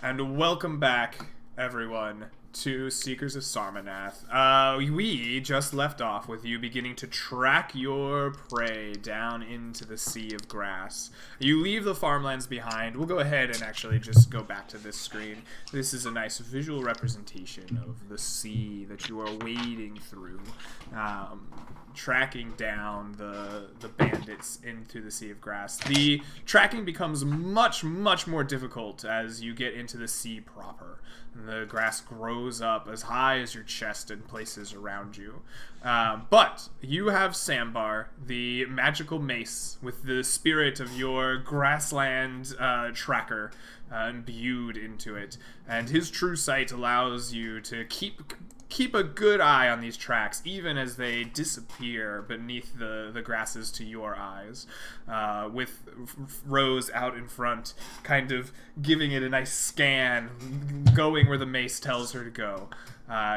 And welcome back, everyone, to Seekers of Sarmanath. We just left off with you beginning to track your prey down into the sea of grass. You leave the farmlands behind. We'll go ahead and actually just go back to this screen. This is a nice visual representation of the sea that you are wading through. Tracking down the bandits into the sea of grass. The tracking becomes much more difficult as you get into the sea proper. The grass grows up as high as your chest in places around you. But you have Sambar, the magical mace with the spirit of your grassland tracker imbued into it. And his true sight allows you to keep a good eye on these tracks, even as they disappear beneath the grasses to your eyes, with Rose out in front, kind of giving it a nice scan, going where the mace tells her to go.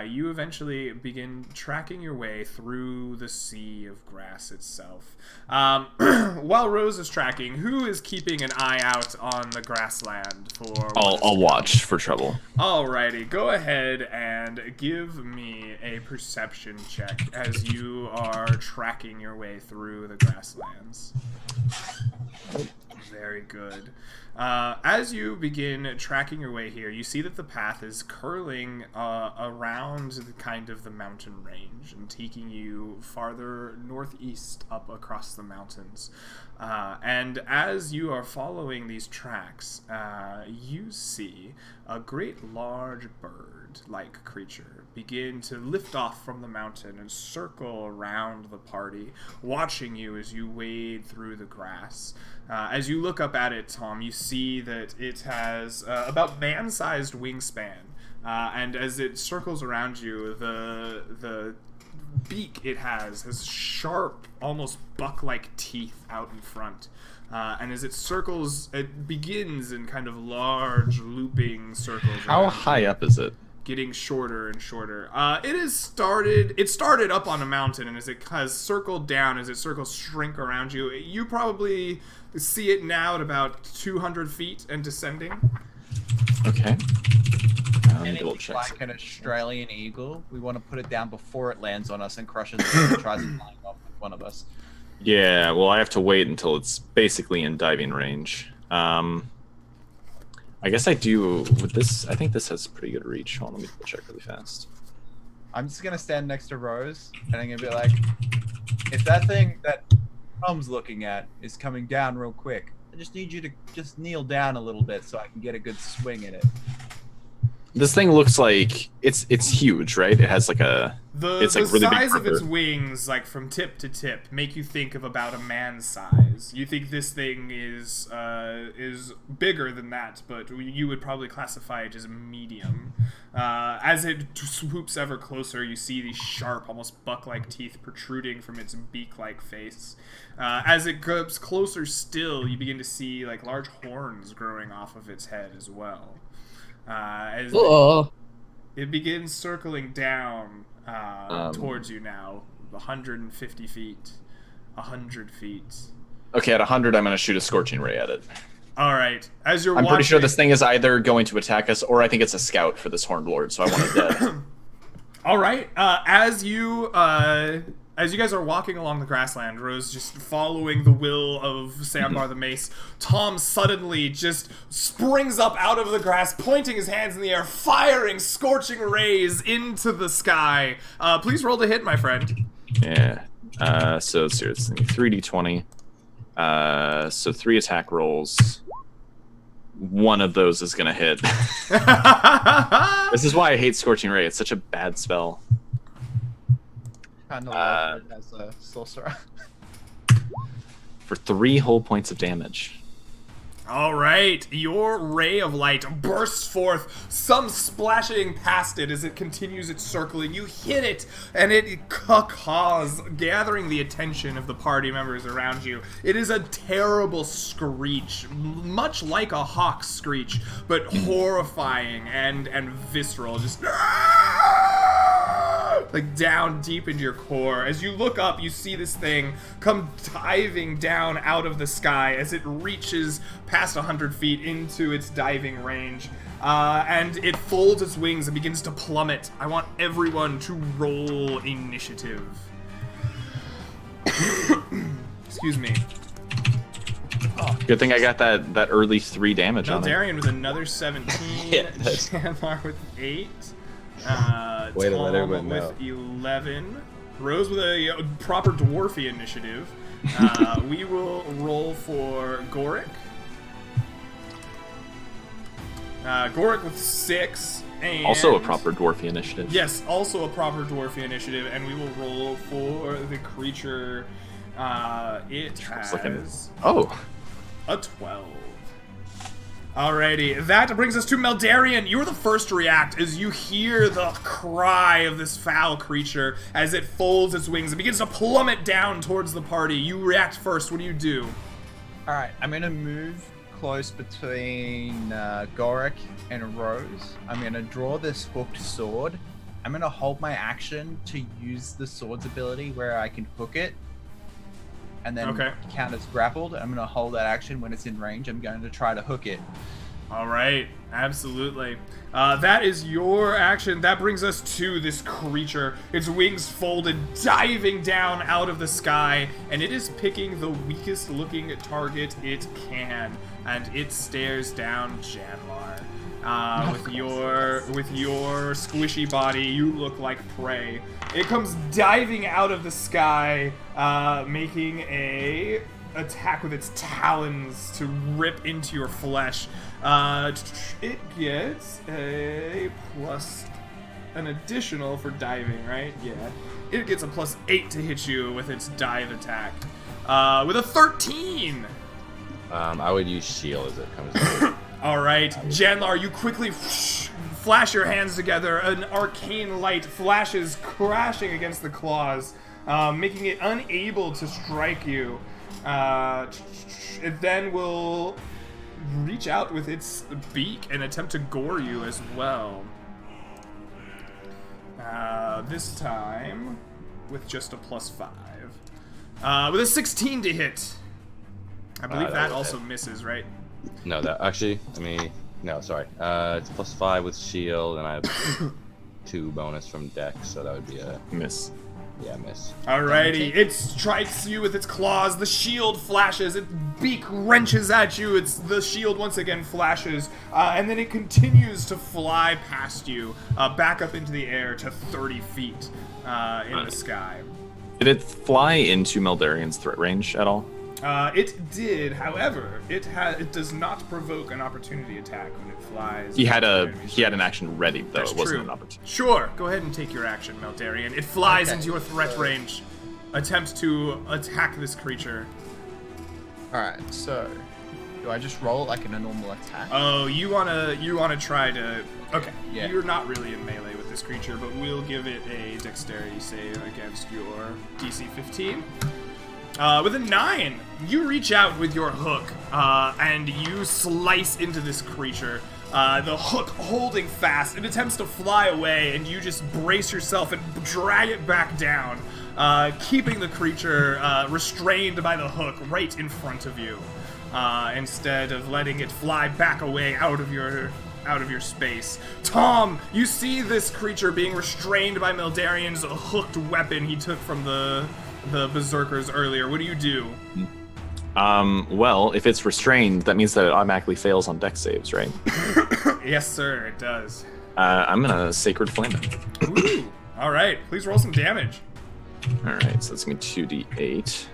You eventually begin tracking your way through the sea of grass itself. While Rose is tracking, who is keeping an eye out on the grassland for... I'll watch for trouble. Alrighty, go ahead and give me a perception check as you are tracking your way through the grasslands. Very good. As you begin tracking your way here, you see that the path is curling around the mountain range and taking you farther northeast up across the mountains. And as you are following these tracks, you see a great large bird-like creature begin to lift off from the mountain and circle around the party, watching you as you wade through the grass. As you look up at it, Tom, you see that it has about man-sized wingspan, and as it circles around you, the beak it has sharp, almost buck-like teeth out in front. And as it circles, it begins in kind of large, looping circles. How high up is it? Getting shorter and shorter. It started up on a mountain, and as it has circled down, as its circles shrink around you, you probably see it now at about 200 feet and descending. Okay. Anything like an Australian eagle, we want to put it down before it lands on us and crushes us and tries flying off with one of us. Yeah, well, I have to wait until it's basically in diving range. I guess I do with this. I think this has pretty good reach. Hold on, let me check really fast. I'm just gonna stand next to Rose and I'm gonna be like, if that thing that Tom's looking at is coming down real quick, I just need you to just kneel down a little bit so I can get a good swing at it. This thing looks like it's huge, right? It has like the really size big of its wings, like from tip to tip, make you think of about a man's size. You think this thing is bigger than that, but you would probably classify it as medium. As it swoops ever closer, you see these sharp, almost buck-like teeth protruding from its beak-like face. As it gets closer still, you begin to see like large horns growing off of its head as well. As it begins circling down towards you now, 150 feet, 100 feet. Okay, at 100, I'm going to shoot a scorching ray at it. All right. As you're I'm watching, pretty sure this thing is either going to attack us, or I think it's a scout for this horned lord, so I want it dead. All right. As you guys are walking along the grassland, Rose just following the will of Sambar the Mace, Tom suddenly just springs up out of the grass, pointing his hands in the air, firing scorching rays into the sky. Please roll to hit, my friend. Yeah. So seriously, 3d20. So 3 attack rolls. One of those is gonna hit. This is why I hate Scorching Ray. It's such a bad spell. Kind of love it as a sorcerer. For 3 whole points of damage. All right, your ray of light bursts forth, some splashing past it as it continues its circling. You hit it, and it caws, gathering the attention of the party members around you. It is a terrible screech, much like a hawk's screech, but horrifying and visceral. Just like down deep into your core. As you look up, you see this thing come diving down out of the sky as it reaches past 100 feet into its diving range. And it folds its wings and begins to plummet. I want everyone to roll initiative. Excuse me. Oh, good thing I got that early 3 damage on it. Darian with another 17. Yeah, Chandler with 8. Way to let Tom everyone know. with 11. Rose with a proper dwarfy initiative. We will roll for Goric. Goric with 6. And Also a proper dwarfy initiative. Yes, also a proper dwarfy initiative, and we will roll for the creature. It has Oh, a 12. Alrighty, that brings us to Meldarian. You are the first to react as you hear the cry of this foul creature as it folds its wings and begins to plummet down towards the party. You react first. What do you do? Alright, I'm gonna move close between Goric and Rose. I'm gonna draw this hooked sword. I'm gonna hold my action to use the sword's ability where I can hook it and then count as grappled. I'm gonna hold that action when it's in range. I'm going to try to hook it. All right, absolutely. That is your action. That brings us to this creature. Its wings folded, diving down out of the sky, and it is picking the weakest looking target it can, and it stares down Janlar. With your squishy body, you look like prey. It comes diving out of the sky, making a attack with its talons to rip into your flesh. It gets an additional for diving, right? Yeah. It gets a +8 to hit you with its dive attack. With a 13! I would use shield as it comes in. Alright, Janlar, you quickly flash your hands together. An arcane light flashes, crashing against the claws, making it unable to strike you. It then will reach out with its beak and attempt to gore you as well. This time with just a +5. With a 16 to hit. I believe that also misses, right? No, that actually, no, sorry. It's +5 with shield, and I have 2 bonus from dex, so that would be a miss. Yeah, miss. Alrighty, it strikes you with its claws. The shield flashes. Its beak wrenches at you. The shield once again flashes, and then it continues to fly past you, back up into the air to 30 feet in the sky. Did it fly into Meldarian's threat range at all? It did, however, it does not provoke an opportunity attack when it flies. He had an action ready though. That's it wasn't true. an opportunity. Sure, go ahead and take your action, Meldarian. It flies into your threat range, attempts to attack this creature. Alright, so do I just roll it like in a normal attack? Oh, you wanna try to? Okay, yeah. You're not really in melee with this creature, but we'll give it a dexterity save against your DC 15. With a 9, you reach out with your hook, and you slice into this creature. The hook holding fast. It attempts to fly away, and you just brace yourself and drag it back down, keeping the creature restrained by the hook right in front of you, instead of letting it fly back away out of your space. Tom, you see this creature being restrained by Meldarian's hooked weapon he took from the berserkers earlier. What do you do? Well, if it's restrained, that means that it automatically fails on dex saves, right? Yes, sir, it does. I'm gonna Sacred Flame it. Ooh. All right, please roll some damage. All right, so that's gonna be 2d8.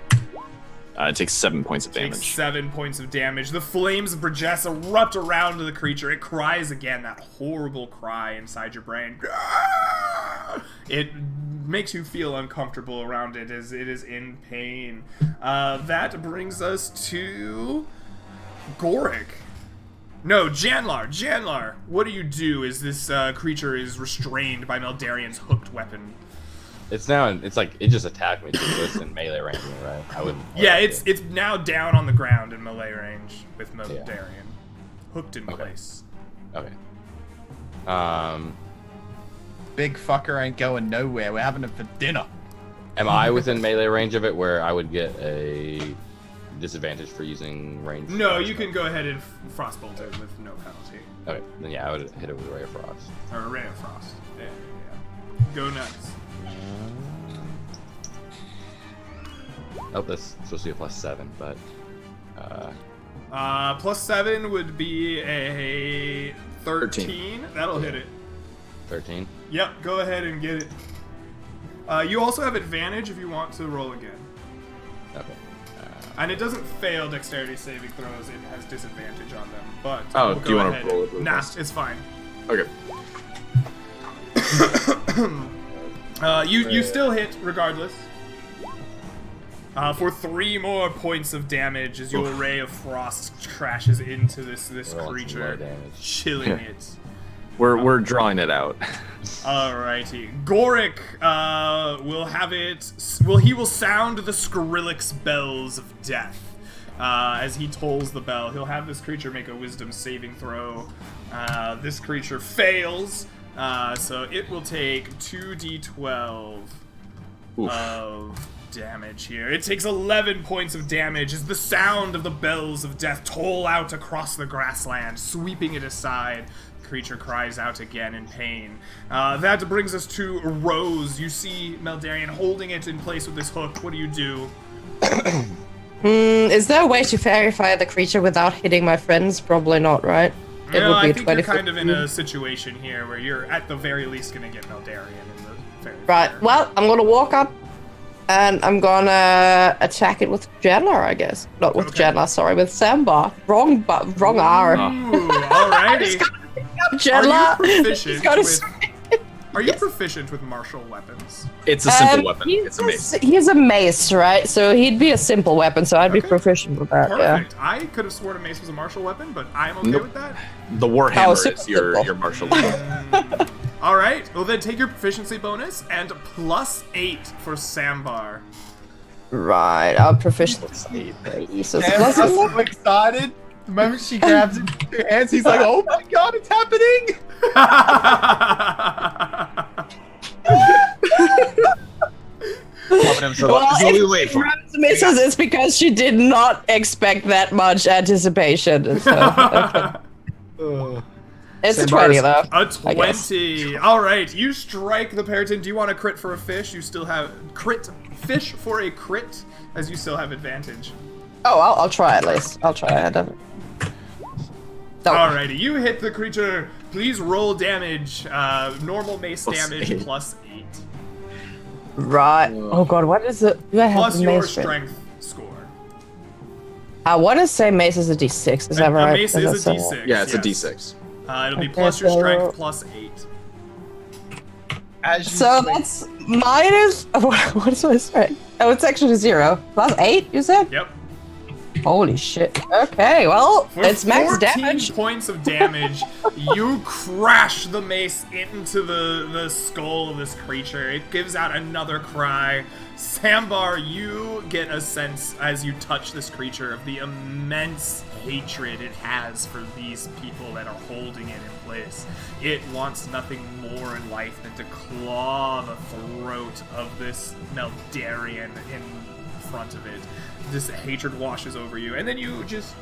It takes 7 points of damage. Takes 7 points of damage. The flames of Brigitte erupt around the creature. It cries again, that horrible cry inside your brain. It makes you feel uncomfortable around it as it is in pain. That brings us to Goric. No, Janlar. Janlar, what do you do as this creature is restrained by Meldarian's hooked weapon? It's like it just attacked me, so it's in melee range, right? I wouldn't. Yeah, it's now down on the ground in melee range with Meldarian, hooked in place. Okay. big fucker ain't going nowhere. We're having it for dinner. Am I within melee range of it where I would get a disadvantage for using range? No, you can go ahead and frostbolt it with no penalty. Okay, then yeah, I would hit it with Ray of Frost. Or a ray of frost. Yeah. Go nuts. Oh, that's supposed to be a +7, but +7 would be a 13. That'll hit it. 13. Yep, go ahead and get it. You also have advantage if you want to roll again. Okay. And it doesn't fail dexterity saving throws, it has disadvantage on them. But Oh, we'll do you go want ahead. to roll it? With Nah, us? it's fine. Okay. You still hit regardless. For 3 more points of damage as your ray of frost crashes into this Rolling some low creature, damage. chilling it. We're drawing it out. Alrighty. Goric will have it. Well, he will sound the Skrillex bells of death. As he tolls the bell, he'll have this creature make a wisdom saving throw. This creature fails, so it will take 2d12 Oof. of damage here. It takes 11 points of damage as the sound of the bells of death toll out across the grassland, sweeping it aside. The creature cries out again in pain. That brings us to Rose. You see Meldarian holding it in place with this hook. What do you do? Is there a way to verify the creature without hitting my friends? Probably not, right? It No, would be I think you're kind of in 20. a situation here where you're at the very least going to get Meldarian in the very Right, fair. well, I'm gonna walk up and I'm gonna attack it with Jandlar, I guess. Not with Okay. Jandlar, sorry, with Sambar. Wrong R. Ooh, alrighty. Jandlar! proficient He's got a with- sword. Are you proficient with martial weapons? It's a simple weapon. It's a mace. He's a mace, right? So he'd be a simple weapon, so I'd be Okay. proficient with that, yeah. Perfect. I could have sworn a mace was a martial weapon, but I'm okay Nope. with that. The Warhammer Oh, super is your simple. martial weapon. All right. Well, then take your proficiency bonus and +8 for Sambar. Right, our proficiency. So Sam plus is 11. so excited. The moment she grabs it with her hands, he's like, "Oh my god, it's happening!" Well, if she grabs and misses, it's because she did not expect that much anticipation. So, okay. It's a 20 though. A I guess. 20. All right. You strike the Periton. Do you want to crit for a fish? You still have crit fish for a crit, as you still have advantage. Oh, I'll try at least. I'll try. I don't. No. Alrighty, you hit the creature. Please roll damage. Normal mace Plus damage 8. +8. Right. Oh god, what is it? Do I have Plus the your mace for it? strength score. I want to say mace is a d6. Is that A right? mace is a That's d6. Yeah, it's yes. a D6. It'll be Okay, plus your so- strength +8. As you So swing- that's minus. What is my strength? Oh, it's actually 0. +8, you said? Yep. Holy shit. Okay, well, For it's max 14 damage. points of damage, you crash the mace into the skull of this creature. It gives out another cry. Sambar, you get a sense as you touch this creature of the immense hatred it has for these people that are holding it in place. It wants nothing more in life than to claw the throat of this Meldarian in front of it. This hatred washes over you, and then you just,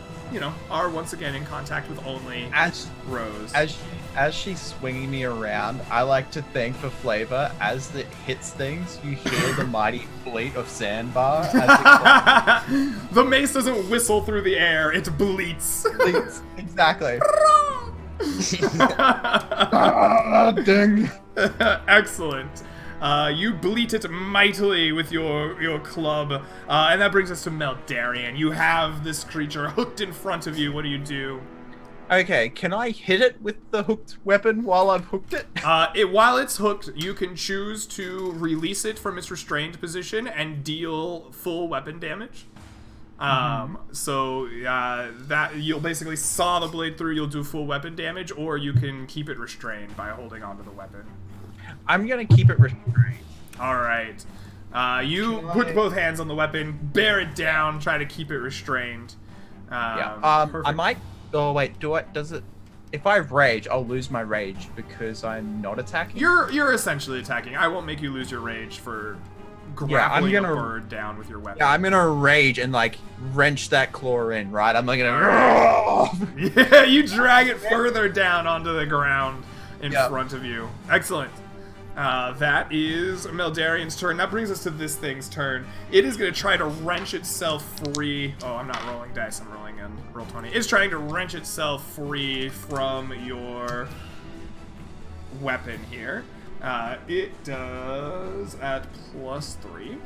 are once again in contact with only as Rose. as she's swinging me around, I like to think for flavor, as it hits things, you hear the mighty bleat of Sandbar. As it The mace doesn't whistle through the air; it bleats. bleats. Exactly. Ah, ding. Excellent. You bleat it mightily with your club, and that brings us to Meldarian. You have this creature hooked in front of you. What do? Okay, can I hit it with the hooked weapon while I've hooked it? While it's hooked, you can choose to release it from its restrained position and deal full weapon damage. So that you'll basically saw the blade through. You'll do full weapon damage, or you can keep it restrained by holding onto the weapon. I'm gonna keep it restrained. All right. You put both hands on the weapon, bear it down, try to keep it restrained. Yeah. I Perfect. might. Oh wait, does it? if I rage, I'll lose my rage because I'm not attacking. You're essentially attacking. I won't make you lose your rage for grappling a bird down with your weapon. Yeah, I'm gonna rage and like wrench that claw in, right? I'm like gonna. Yeah, you drag it further down onto the ground in front of you. Excellent. That is Meldarian's turn. That brings us to this thing's turn. It is going to try to wrench itself free. Oh, I'm not rolling dice. I'm rolling in roll 20. It's trying to wrench itself free from your weapon here. It does at +3.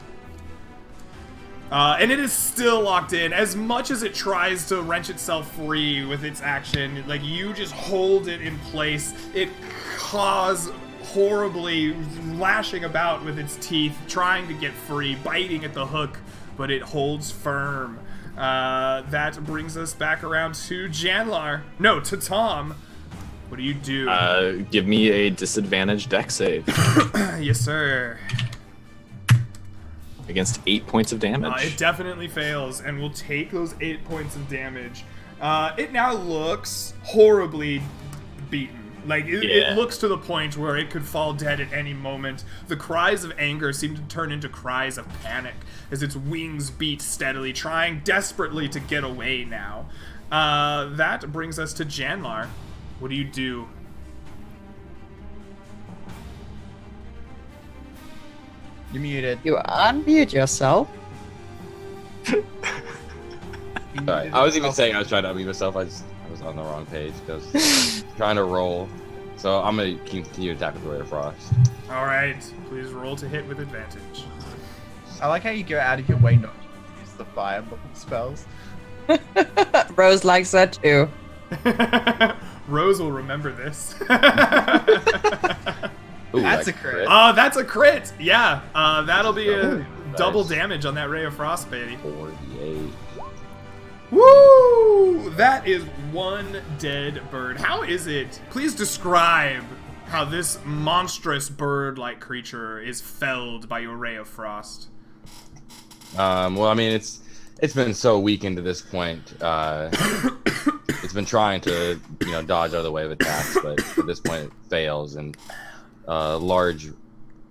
And it is still locked in. As much as it tries to wrench itself free with its action, like, you just hold it in place. It caws horribly, lashing about with its teeth, trying to get free, biting at the hook, but it holds firm. That brings us back around to Janlar. No, to Tom. What do you do? Give me a disadvantaged dex save. Yes, sir. Against 8 points of damage. It definitely fails, and will take those 8 points of damage. It now looks horribly beaten. Like, it looks to the point where it could fall dead at any moment. The cries of anger seem to turn into cries of panic as its wings beat steadily, trying desperately to get away now. That brings us to Janlar. What do you do? You muted. You unmute yourself. Sorry, I was even saying I was trying to unmute myself. I was on the wrong page because trying to roll. So I'm gonna continue to attack with the Ray of Frost. All right, please roll to hit with advantage. I like how you go out of your way not to use the fire spells. Rose likes that too. Rose will remember this. Ooh, That's a crit. That's a crit. Yeah, that'll be a double damage on that Ray of Frost, baby. 48. Woo! That is one dead bird. How is it? Please describe how this monstrous bird-like creature is felled by your Ray of Frost. Well, I mean, it's been so weakened to this point. It's been trying to, dodge out of the way of attacks, but at this point it fails, and a large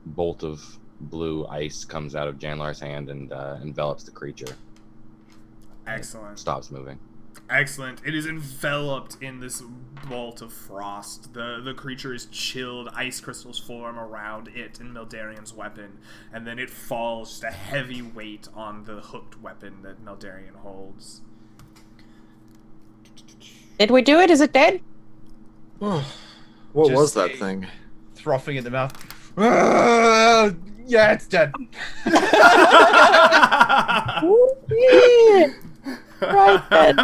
bolt of blue ice comes out of Janlar's hand and envelops the creature. Excellent. Stops moving. Excellent. It is enveloped in this bolt of frost. The creature is chilled. Ice crystals form around it and Meldarian's weapon, and then it falls, just a heavy weight on the hooked weapon that Meldarian holds. Did we do it? Is it dead? What Just was that thing? Frothing at the mouth. Yeah, it's dead. Yeah. Right then.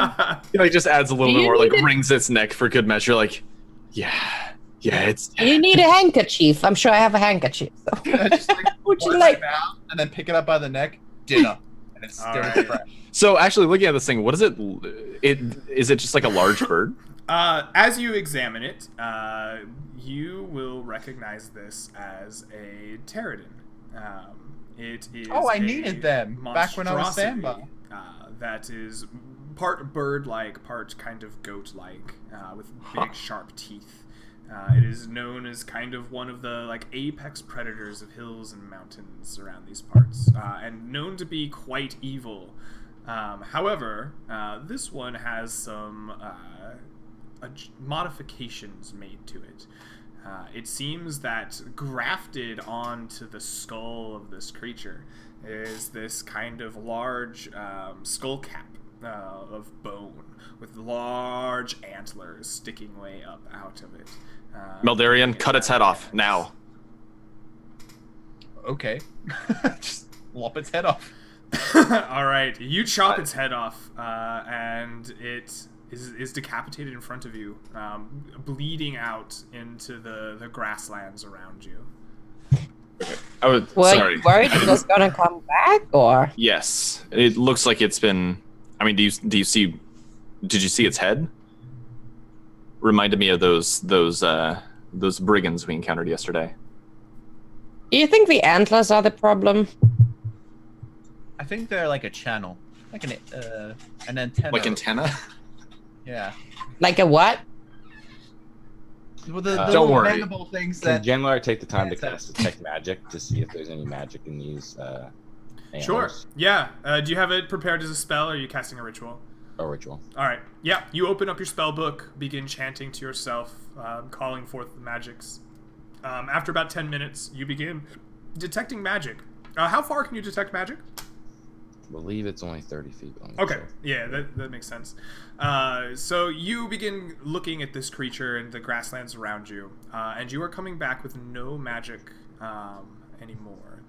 He like just adds a little Do bit you more, like need it? wrings its neck for good measure. Like, yeah, it's dead. You need a handkerchief. I'm sure I have a handkerchief. So. Just like, Would you open like? my mouth and then pick it up by the neck. Dinner. And it's still Alright. fresh. So actually, looking at this thing, what is it? Is it just like a large bird? As you examine it, you will recognize this as a pterodon. It is Oh, I a needed them back when I was monstrosity, Samba. that is part bird-like, part kind of goat-like, with big, sharp teeth. It is known as kind of one of the apex predators of hills and mountains around these parts, and known to be quite evil. However, this one has some modifications made to it. It seems that grafted onto the skull of this creature is this kind of large skull cap of bone with large antlers sticking way up out of it. Meldarian, cut its head off now. Okay. Just lop its head off. All right, you chop its head off, and it is decapitated in front of you, bleeding out into the grasslands around you. I would. Were Sorry. you worried it was gonna come back, or? Yes, it looks like it's been. I mean, do you see? Did you see its head? Reminded me of those brigands we encountered yesterday. Do you think the antlers are the problem? I think they're like a channel. Like an antenna. Like antenna? Yeah. Like a what? Well, the Don't little worry. mandible things Can that. Janlar take the time to Yeah, cast Detect Magic to see if there's any magic in these Sure. antlers? Yeah. Do you have it prepared as a spell, or are you casting a ritual? A ritual. All right. Yeah. You open up your spell book, begin chanting to yourself, calling forth the magics. After about 10 minutes, you begin detecting magic. How far can you detect magic? I believe it's only 30 feet long. Okay, so- yeah, that makes sense. So you begin looking at this creature and the grasslands around you, and you are coming back with no magic anymore.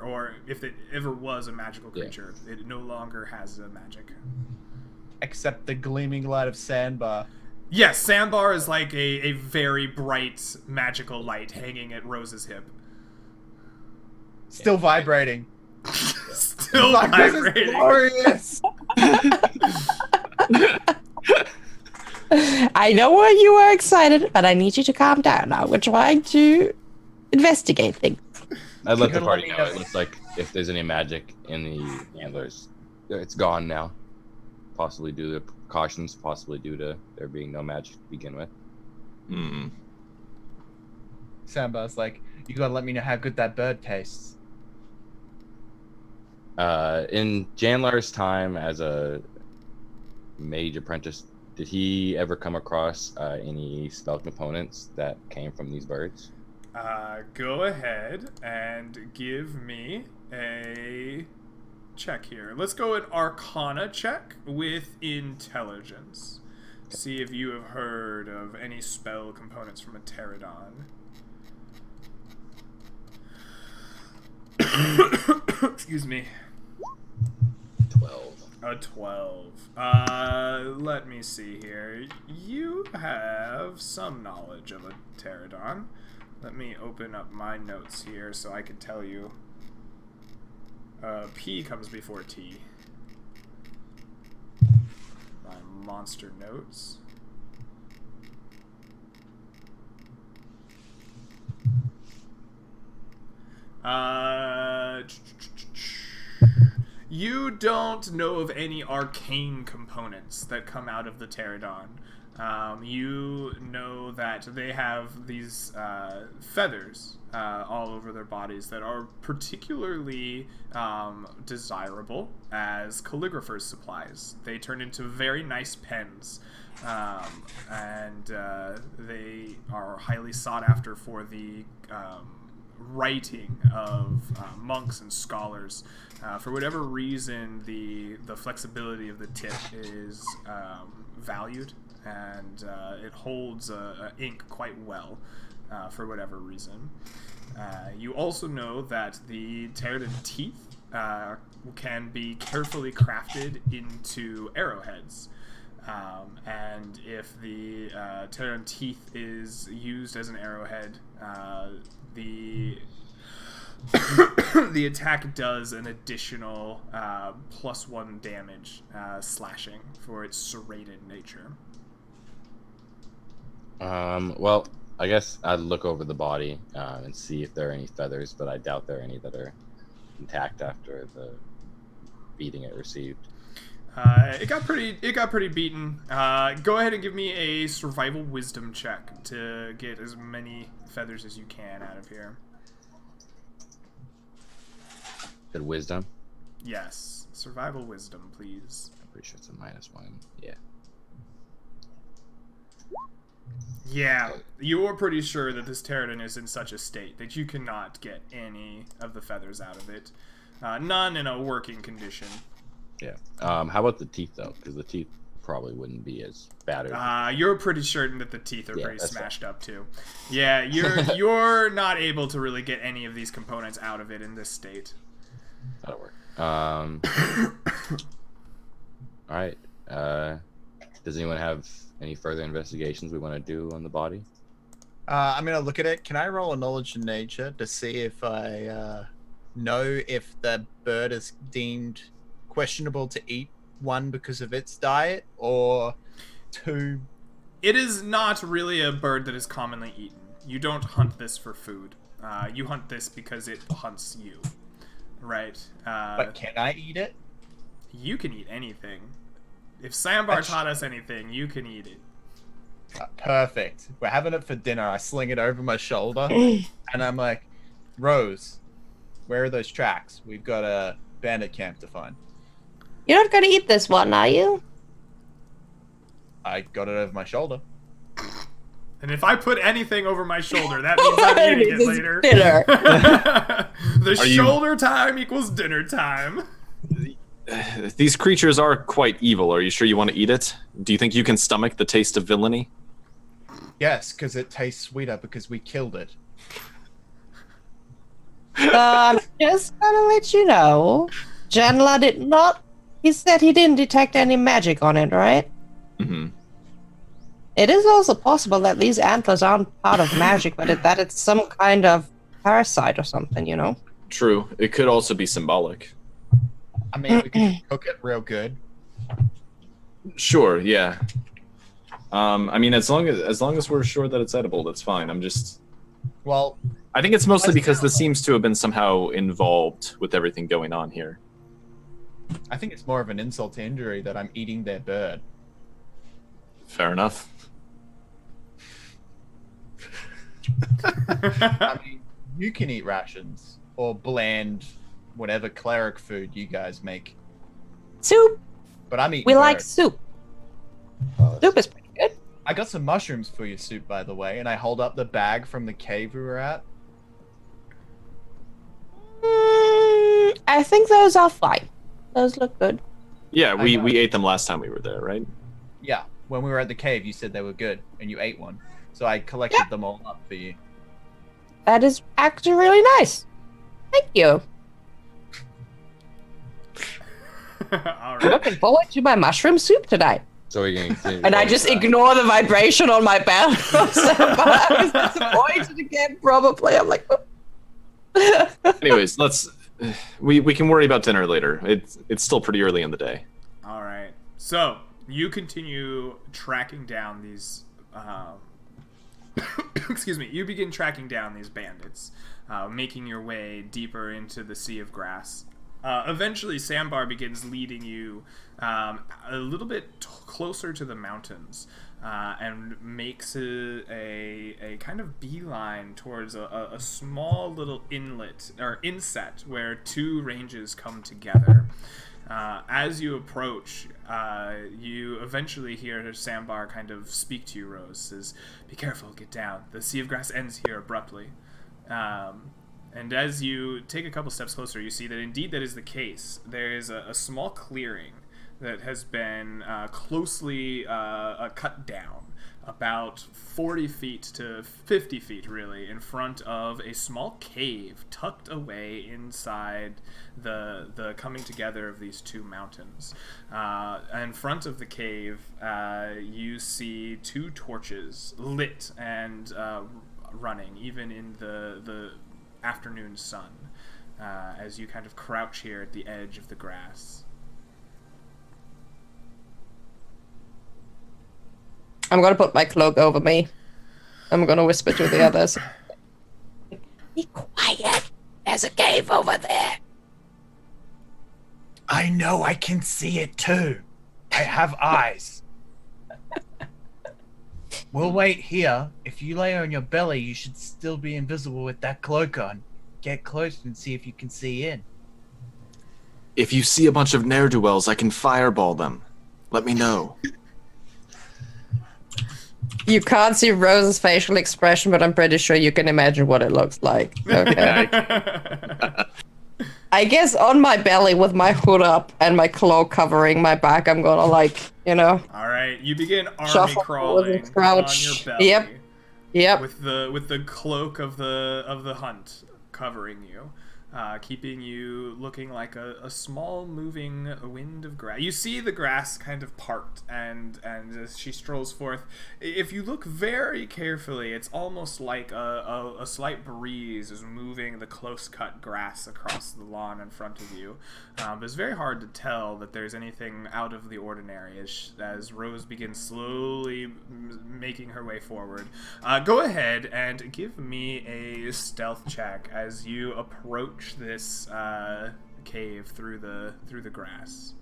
Or if it ever was a magical creature, it no longer has a magic. Except the gleaming light of Sandbar. Yes, Sandbar is like a very bright magical light hanging at Rose's hip. Still vibrating. Still Like, this is vibrating. glorious. I know why you are excited, but I need you to calm down now. We're trying to investigate things. I'd let the Gotta let party me know. know. It looks like if there's any magic in the antlers, it's gone now. Possibly due to precautions, possibly due to there being no magic to begin with. Hmm. Sandbar's like, you gotta let me know how good that bird tastes. In Janlar's time as a mage apprentice, did he ever come across any spell components that came from these birds? Go ahead and give me a check here. Let's go an Arcana check with Intelligence. See if you have heard of any spell components from a pterodon. Excuse me. 12. A 12. Let me see here. You have some knowledge of a pterodon. Let me open up my notes here so I can tell you. P comes before T. My monster notes. You don't know of any arcane components that come out of the pterodon. You know that they have these feathers all over their bodies that are particularly desirable as calligraphers' supplies. They turn into very nice pens, and they are highly sought after for the writing of monks and scholars. For whatever reason, the flexibility of the tip is valued, and it holds ink quite well for whatever reason. You also know that the pterodon teeth can be carefully crafted into arrowheads. And if the pterodon teeth is used as an arrowhead, the the attack does an additional +1 damage slashing for its serrated nature. Well, I guess I'd look over the body and see if there are any feathers, but I doubt there are any that are intact after the beating it received. It got pretty beaten. Go ahead and give me a survival wisdom check to get as many feathers as you can out of here. Good wisdom. Yes, survival wisdom, please. I'm pretty sure it's a -1. Yeah. Yeah, you're pretty sure that this pterodon is in such a state that you cannot get any of the feathers out of it. None in a working condition. Yeah. How about the teeth though? Because the teeth probably wouldn't be as bad. You're pretty certain that the teeth are Yeah, pretty that's smashed up too. Yeah, you're not able to really get any of these components out of it in this state. That'll work. All right. Does anyone have any further investigations we want to do on the body? I'm gonna look at it. Can I roll a knowledge in nature to see if I know if the bird is deemed questionable to eat, one, because of its diet, or two? It is not really a bird that is commonly eaten. You don't hunt this for food. You hunt this because it hunts you. Right? But can I eat it? You can eat anything. If Sambar taught us anything, you can eat it. Perfect. We're having it for dinner. I sling it over my shoulder, and I'm like, Rose, where are those tracks? We've got a bandit camp to find. You're not gonna eat this one, are you? I got it over my shoulder. And if I put anything over my shoulder, that means I'm eating it It's later. dinner. The shoulder time equals dinner time. These creatures are quite evil. Are you sure you want to eat it? Do you think you can stomach the taste of villainy? Yes, because it tastes sweeter because we killed it. Just gonna let you know, Janla did not. He said he didn't detect any magic on it, right? Mm-hmm. It is also possible that these antlers aren't part of magic, but that it's some kind of parasite or something, you know? True. It could also be symbolic. I mean, we could cook it real good. Sure. Yeah. I mean, as long as we're sure that it's edible, that's fine. Well, I think it's mostly because this seems to have been somehow involved with everything going on here. I think it's more of an insult to injury that I'm eating their bird. Fair enough. I mean, you can eat rations or bland, whatever cleric food you guys make. Soup. But I'm eating We bird. like soup. Soup is pretty good. I got some mushrooms for your soup, by the way, and I hold up the bag from the cave we were at. I think those are fine. Those look good. Yeah, we ate them last time we were there, right? Yeah, when we were at the cave, you said they were good, and you ate one. So I collected them all up for you. That is actually really nice. Thank you. All I'm right. looking forward to my mushroom soup tonight. So we can continue. And I just ignore the vibration on my belt. I'm disappointed again, probably. I'm like, Anyways, we can worry about dinner later. It's still pretty early in the day. All right. So you continue tracking down these. Excuse me. You begin tracking down these bandits, making your way deeper into the sea of grass. Eventually, Sambar begins leading you a little bit closer to the mountains, and makes a kind of beeline towards a small little inlet or inset where two ranges come together. As you approach, you eventually hear Sambar kind of speak to you, Rose. Says, "Be careful, get down. The sea of grass ends here abruptly." And as you take a couple steps closer, you see that indeed that is the case. There is a small clearing that has been closely cut down, about 40 feet to 50 feet, really, in front of a small cave tucked away inside the coming together of these two mountains. In front of the cave, you see two torches lit and running, even in the afternoon sun, as you kind of crouch here at the edge of the grass. I'm gonna put my cloak over me. I'm gonna whisper to the others. Be quiet. There's a cave over there. I know, I can see it too. I have eyes. We'll wait here. If you lay on your belly, you should still be invisible with that cloak on. Get close and see if you can see in. If you see a bunch of ne'er-do-wells, I can fireball them. Let me know. You can't see Rose's facial expression, but I'm pretty sure you can imagine what it looks like. Okay. I guess on my belly with my hood up and my cloak covering my back, I'm gonna All right, you begin army shuffle crawling and crouch. on your belly. Yep. With the cloak of the hunt covering you, keeping you looking like a small moving wind of grass. You see the grass kind of part, and as she strolls forth, if you look very carefully, it's almost like a slight breeze is moving the close-cut grass across the lawn in front of you. But it's very hard to tell that there's anything out of the ordinary as Rose begins slowly making her way forward. Go ahead and give me a stealth check as you approach this cave through the grass.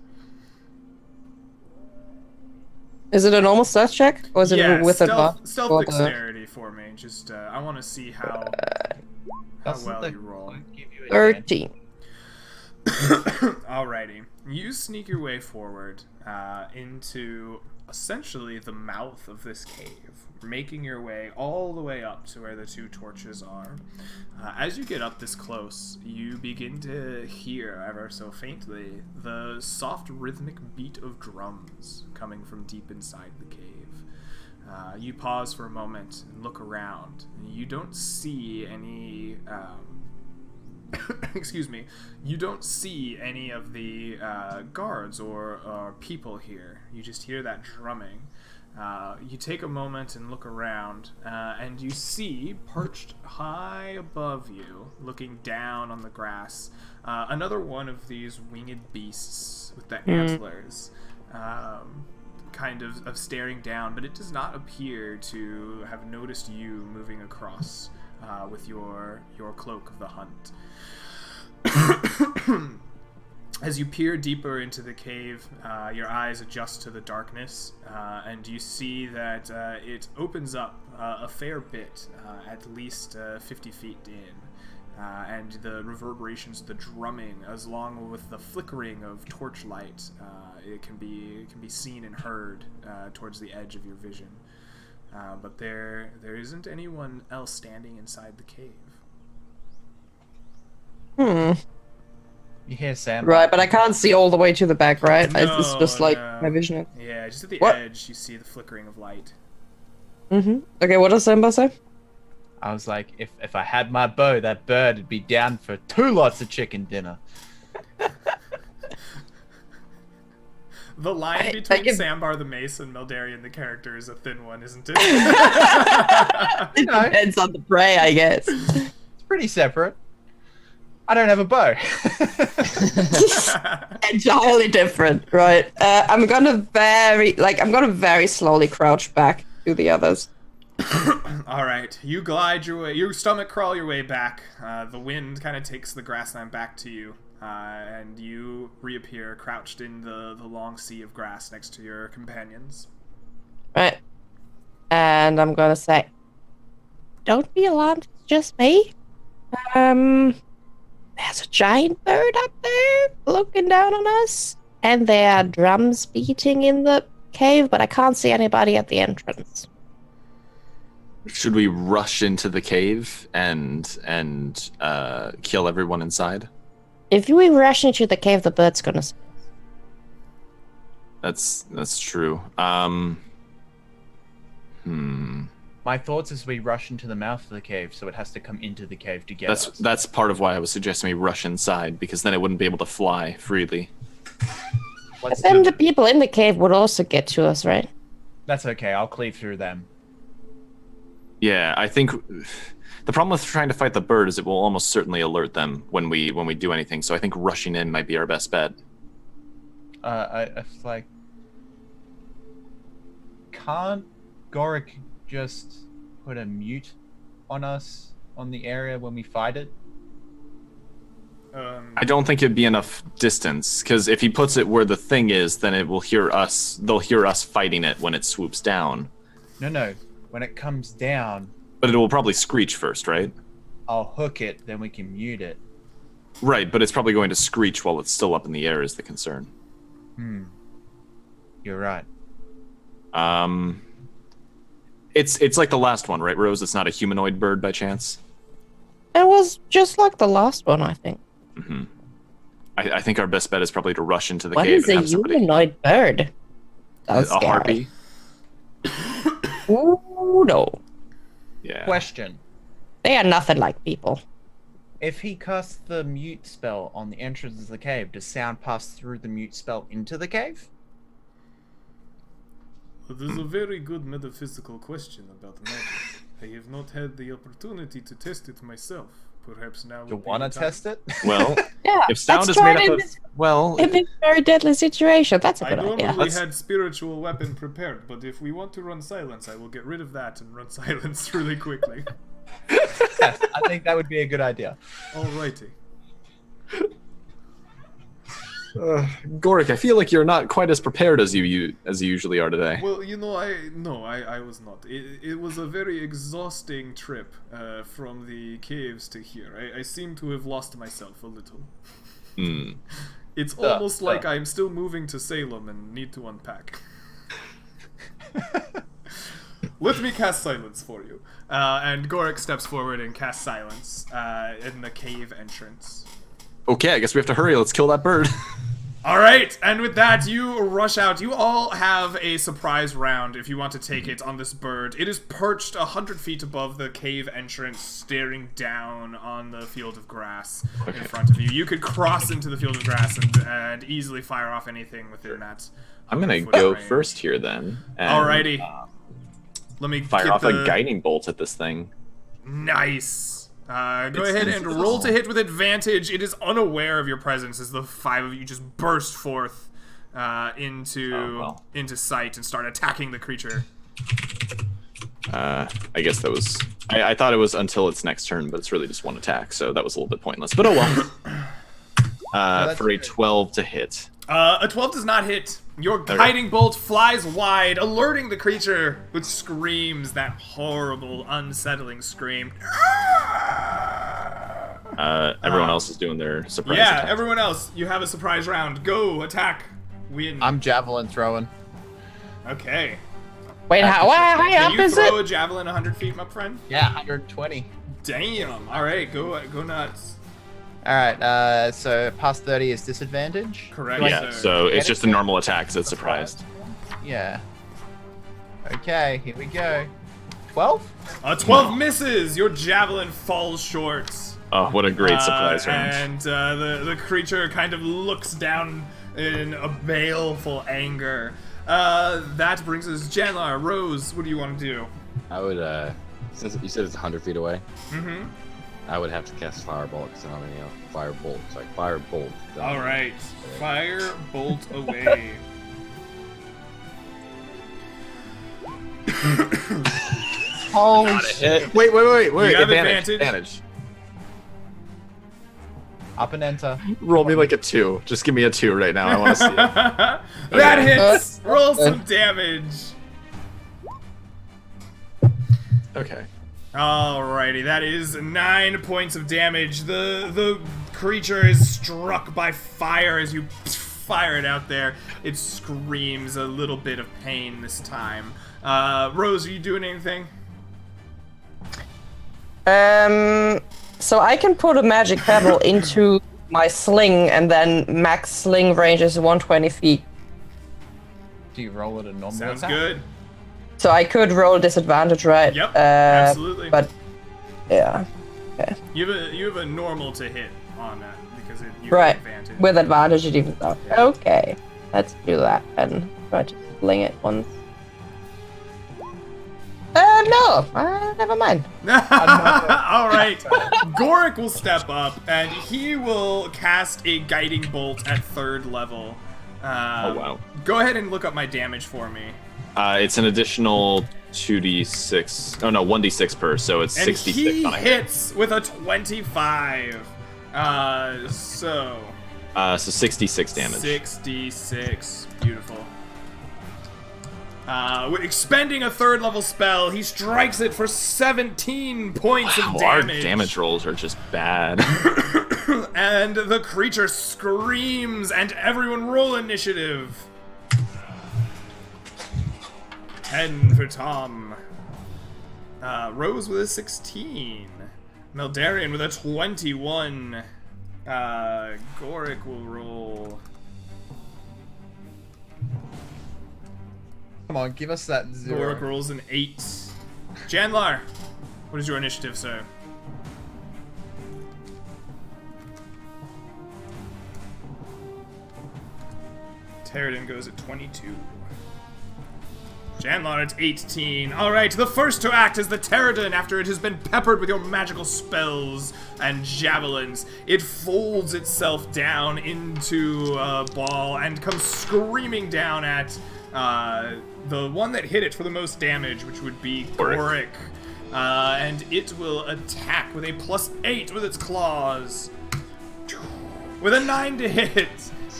Is it a normal stealth check, or is it Yeah, with stealth or the- dexterity for me. Just I want to see how Doesn't well the you roll. cloak give you advantage? 13. Alrighty. You sneak your way forward into essentially the mouth of this cave, making your way all the way up to where the two torches are. As you get up this close, you begin to hear, ever so faintly, the soft rhythmic beat of drums coming from deep inside the cave. You pause for a moment and look around. You don't see any... excuse me, you don't see any of the guards or people here. You just hear that drumming. You take a moment and look around, and you see, perched high above you, looking down on the grass, another one of these winged beasts with the antlers, kind of staring down, but it does not appear to have noticed you moving across with your cloak of the hunt. As you peer deeper into the cave, your eyes adjust to the darkness, and you see that it opens up a fair bit, at least 50 feet in, and the reverberations of the drumming, as long with the flickering of torchlight, it can be seen and heard towards the edge of your vision. But there isn't anyone else standing inside the cave. You hear Sam? Right, but I can't see all the way to the back, right? It's just like No. my vision. Yeah, just at the What? edge, you see the flickering of light. Okay, what does Simba say? I was like, if I had my bow, that bird would be down for 2 lots of chicken dinner. The line I between give- Sambar the Mace and Meldarian the character is a thin one, isn't it? It No. depends on the prey, I guess. It's pretty separate. I don't have a bow. Entirely different, right? I'm gonna very slowly crouch back to the others. All right, you glide your way, you stomach crawl your way back. The wind kind of takes the grassland back to you, and you reappear crouched in the long sea of grass next to your companions. Right. And I'm gonna say, don't be alarmed, it's just me. There's a giant bird up there looking down on us, and there are drums beating in the cave, but I can't see anybody at the entrance. Should we rush into the cave and kill everyone inside? If we rush into the cave, the bird's gonna see us. That's true. My thoughts is we rush into the mouth of the cave, so it has to come into the cave to get us. That's part of why I was suggesting we rush inside, because then it wouldn't be able to fly freely. Let's But then do- the people in the cave would also get to us, right? That's okay. I'll cleave through them. Yeah, I think the problem with trying to fight the bird is it will almost certainly alert them when we do anything. So I think rushing in might be our best bet. I like. Can't Goric just put a mute on us on the area when we fight it? I don't think it'd be enough distance, because if he puts it where the thing is, then it will hear us. They'll hear us fighting it when it swoops down. No. When it comes down, But it will probably screech first, right? I'll hook it, then we can mute it. Right, but it's probably going to screech while it's still up in the air is the concern. You're right. It's like the last one, right, Rose? It's not a humanoid bird by chance? It was just like the last one, I think. I think our best bet is probably to rush into the What cave is and a have somebody... humanoid bird? A Sounds scary. harpy? Ooh, no. Yeah. Question. They are nothing like people. If he casts the mute spell on the entrance of the cave, does sound pass through the mute spell into the cave? It is a very good metaphysical question about magic. I have not had the opportunity to test it myself. Perhaps now. You want to test it? Well, Yeah, if sound let's is made try it up in of... Well, in this very deadly situation. That's a I good idea. normally Let's- had spiritual weapon prepared, but if we want to run silence, I will get rid of that and run silence really quickly. Yes, I think that would be a good idea. Alrighty. Gorik, I feel like you're not quite as prepared as you usually are today. Well, I was not. It was a very exhausting trip from the caves to here. I seem to have lost myself a little. It's almost like I'm still moving to Salem and need to unpack. Let me cast silence for you. And Gorik steps forward and casts silence in the cave entrance. Okay, I guess we have to hurry. Let's kill that bird. All right, and with that, you rush out. You all have a surprise round if you want to take it on this bird. It is perched 100 feet above the cave entrance, staring down on the field of grass in front of you. You could cross into the field of grass and easily fire off anything within that. I'm gonna go first here then. And, alrighty. Let me fire off a guiding bolt at this thing. Nice. Go ahead and roll to hit with advantage. It is unaware of your presence as the 5 of you just burst forth into sight and start attacking the creature. I guess that was... I thought it was until its next turn, but it's really just one attack, so that was a little bit pointless. But oh well. For a 12 to hit. A 12 does not hit. Your guiding bolt flies wide, alerting the creature, which screams that horrible, unsettling scream. Everyone else is doing their surprise attack. Everyone else, you have a surprise round. Go, attack, win. I'm javelin throwing. Okay. Wait, how high up is it? Can you throw a javelin 100 feet, my friend? Yeah, 120. Damn. All right, go nuts. All right, so past 30 is disadvantage. Correct. Yeah, so it's just a normal attack because it's surprised. Yeah. Okay, here we go. 12? 12 misses. Your javelin falls short. Oh, what a great surprise round. And the creature kind of looks down in a baleful anger. That brings us Janlar. Rose, what do you want to do? I would, since you said it's 100 feet away, I would have to cast Firebolt because I don't have any Firebolt. So like Firebolt. All right, Firebolt away. Holy shit. Wait. You have advantage. Up and enter. Roll me like a 2. Just give me a 2 right now. I want to see it. That hits. Roll some damage. Okay. Alrighty, that is 9 points of damage. The creature is struck by fire as you fire it out there. It screams a little bit of pain this time. Rose, are you doing anything? So I can put a magic pebble into my sling, and then max sling range is 120 feet. Do you roll it a normal Sounds attack? good. So I could roll disadvantage, right? Yep, absolutely. But yeah, okay. You have a normal to hit on that because you Right, have advantage. with advantage it even out. Okay, let's do that and try to sling it once. No, never mind. All right, Gorik will step up and he will cast a guiding bolt at 3rd level. Oh wow. Go ahead and look up my damage for me. It's an additional 2d6. Oh no, 1d6 per. So it's And 66 he on a hit. hits with a 25. So 66 damage. 66. Beautiful. Expending a 3rd level spell, he strikes it for 17 points of Our damage. damage rolls are just bad. And the creature screams, and everyone roll initiative. 10 for Tom. Rose with a 16. Meldarian with a 21. Gorik will roll. Come on, give us that 0. Gorik rolls an 8. Janlar, what is your initiative, sir? Terradin goes at 22. Janlar at 18. Alright, the first to act is the Terradin after it has been peppered with your magical spells and javelins. It folds itself down into a ball and comes screaming down at the one that hit it for the most damage, which would be Gorik. And it will attack with a +8 with its claws. With a 9 to hit.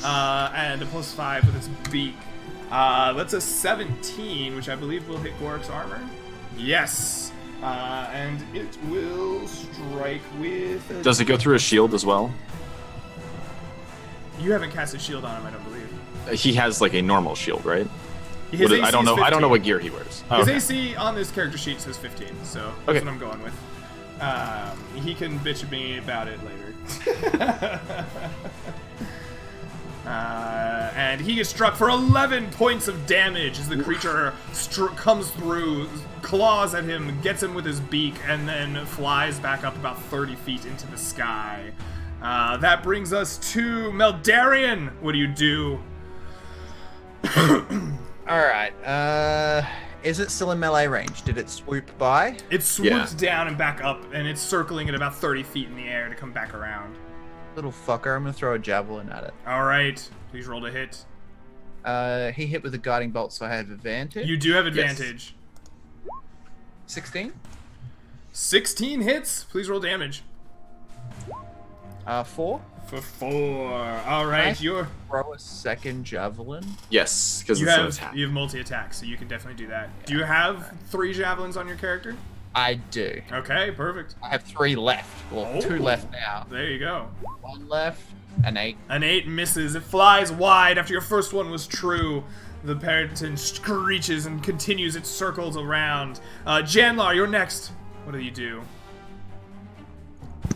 and a +5 with its beak. That's a 17, which I believe will hit Gorik's armor. Yes. And it will strike with... Does it go through a shield as well? You haven't cast a shield on him, I don't believe. He has like a normal shield, right? His AC I don't know. is I don't know 15. what gear he wears. Oh, His okay. AC on this character sheet says 15, so that's what I'm going with. He can bitch at me about it later. And he gets struck for 11 points of damage as the creature comes through, claws at him, gets him with his beak, and then flies back up about 30 feet into the sky. That brings us to Meldarian. What do you do? Alright, is it still in melee range? Did it swoop by? It swoops down and back up, and it's circling at about 30 feet in the air to come back around. Little fucker, I'm gonna throw a javelin at it. Alright, please roll to hit. He hit with a guiding bolt, so I have advantage. You do have advantage. 16? 16 hits, please roll damage. 4? For 4. Alright, you're... Throw a second javelin. Yes, because You it's an have attack. multi-attack, so you can definitely do that. Do you have 3 javelins on your character? I do. Okay, perfect. I have 3 left. Well, 2 left now. There you go. 1 left. An 8. An 8 misses. It flies wide after your first one was true. The Periton screeches and continues its circles around. Janlar, you're next. What do you do?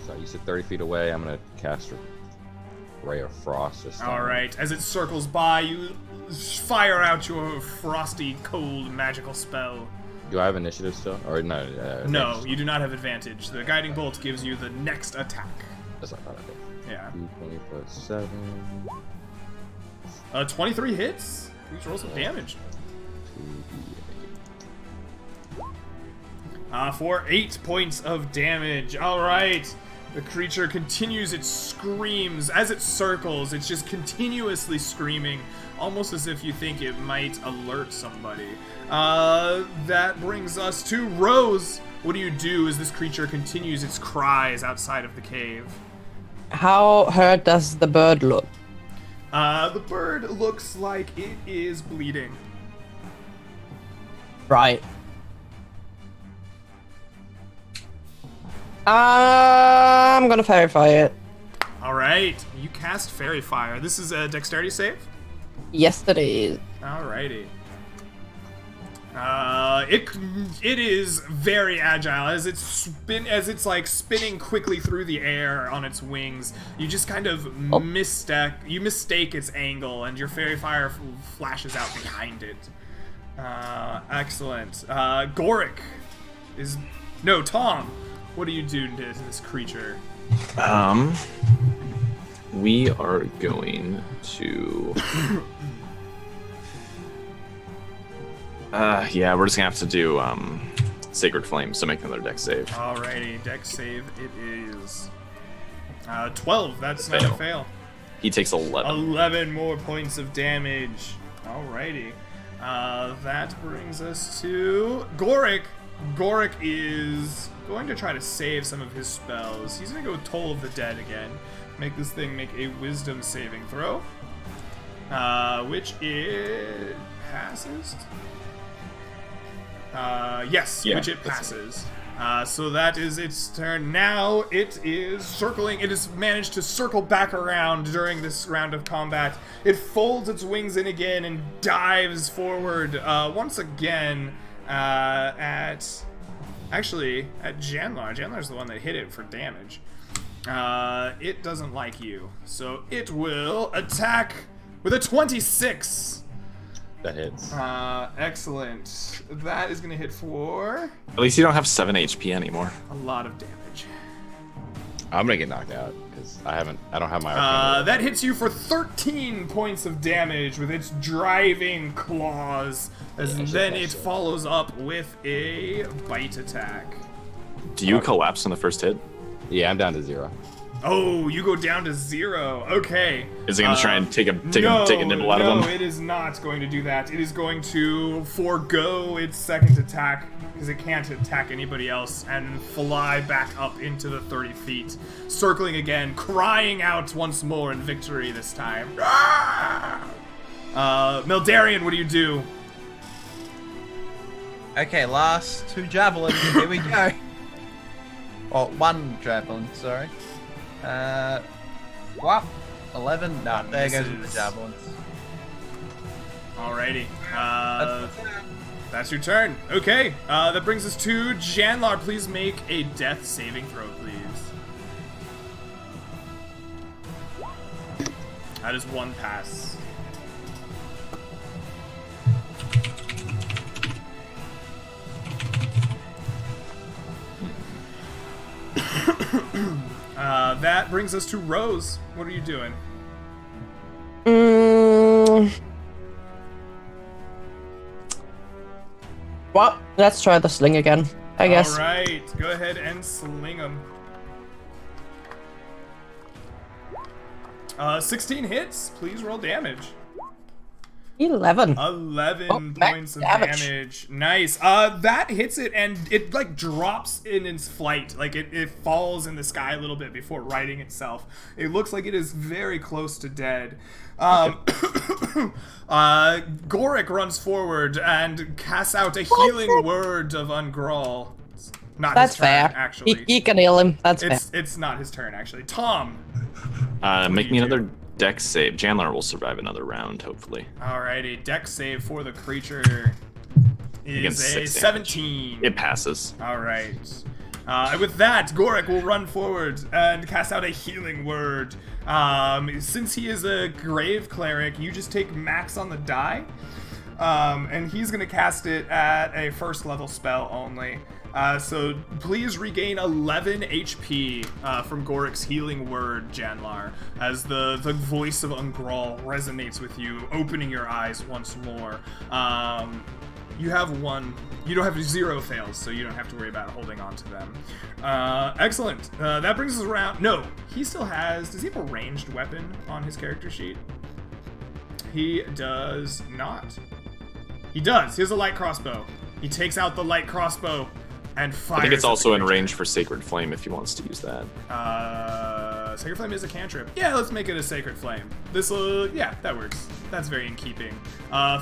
So you said 30 feet away. I'm gonna cast a ray of frost. Just Alright, as it circles by, you fire out your frosty, cold, magical spell. Do I have initiative still? Or no? No, advantage? you do not have advantage. The guiding bolt gives you the next attack. That's not bad. Okay. Yeah. 20 plus 7. 23 hits. Please roll some damage. 2d8. For 8 points of damage. Alright. The creature continues its screams. As it circles, it's just continuously screaming, almost as if you think it might alert somebody. That brings us to Rose. What do you do as this creature continues its cries outside of the cave? How hurt does the bird look? The bird looks like it is bleeding. Right. I'm gonna verify it. Alright, you cast Fairy Fire. This is a dexterity save? Yes, it is. Alrighty. It is very agile as it's like spinning quickly through the air on its wings. You just kind of mistake its angle, and your fairy fire flashes out behind it. Excellent. Gorik is Tom. What do you do to this creature? We are going to. Yeah, we're just gonna have to do Sacred Flame, so make another dex save. Alrighty, dex save it is. 12, that's not a fail. He takes 11. 11 more points of damage. Alrighty. That brings us to Gorik. Gorik is going to try to save some of his spells. He's going to go Toll of the Dead again. Make this thing make a wisdom saving throw. Which it passes. Yes, Yeah, which it passes. So that is its turn. Now it is circling. It has managed to circle back around during this round of combat. It folds its wings in again and dives forward once again at Janlar. Janlar's the one that hit it for damage. It doesn't like you, so it will attack with a 26. That hits. Excellent. That is going to hit for At least you don't have 7 HP anymore. a lot of damage. I'm gonna get knocked out because I don't have my arcane. That hits you for 13 points of damage with its driving claws. As Yeah, then shit, it shit. follows up with a bite attack. Do you collapse on the first hit? Yeah, I'm down to 0. Oh, you go down to 0. Okay. Is it gonna try and take a nibble out no, of him? it is not going to do that. It is going to forego its second attack because it can't attack anybody else, and fly back up into the 30 feet, circling again, crying out once more in victory this time. Meldarian, what do you do? Okay, last 2 javelins. Here we go. Oh, 1 javelin, sorry. What? 11? Nah, there goes with the javelins. Alrighty. That's your turn. Okay, that brings us to Janlar. Please make a death saving throw, please. That is 1 pass. That brings us to Rose. What are you doing? Well, let's try the sling again, I guess. Alright, go ahead and sling him. 16 hits. Please roll damage. 11. 11 points of damage. Nice. That hits it, and it like drops in its flight. Like it falls in the sky a little bit before righting itself. It looks like it is very close to dead. Goric runs forward and casts out a healing word of Ungrawl. Not That's his turn, fair. actually. He can heal him. That's fair. It's not his turn, actually. Tom. Make me another dex save. Janlar will survive another round, hopefully. Alrighty, dex save for the creature is a 17. It passes. Alright. With that, Goric will run forward and cast out a healing word. Since he is a grave cleric, you just take max on the die. And he's going to cast it at a 1st level spell only. So please regain 11 HP from Goric's healing word, Janlar, as the voice of Ungrawl resonates with you, opening your eyes once more. You have 1. You don't have 0 fails, so you don't have to worry about holding on to them. Excellent. That brings us around. No, he still has. Does he have a ranged weapon on his character sheet? He does not. He does. He has a light crossbow. He takes out the light crossbow and fires. I think it's also in range for Sacred Flame if he wants to use that. Sacred Flame is a cantrip. Yeah, let's make it a Sacred Flame. This'll, yeah, that works. That's very in keeping.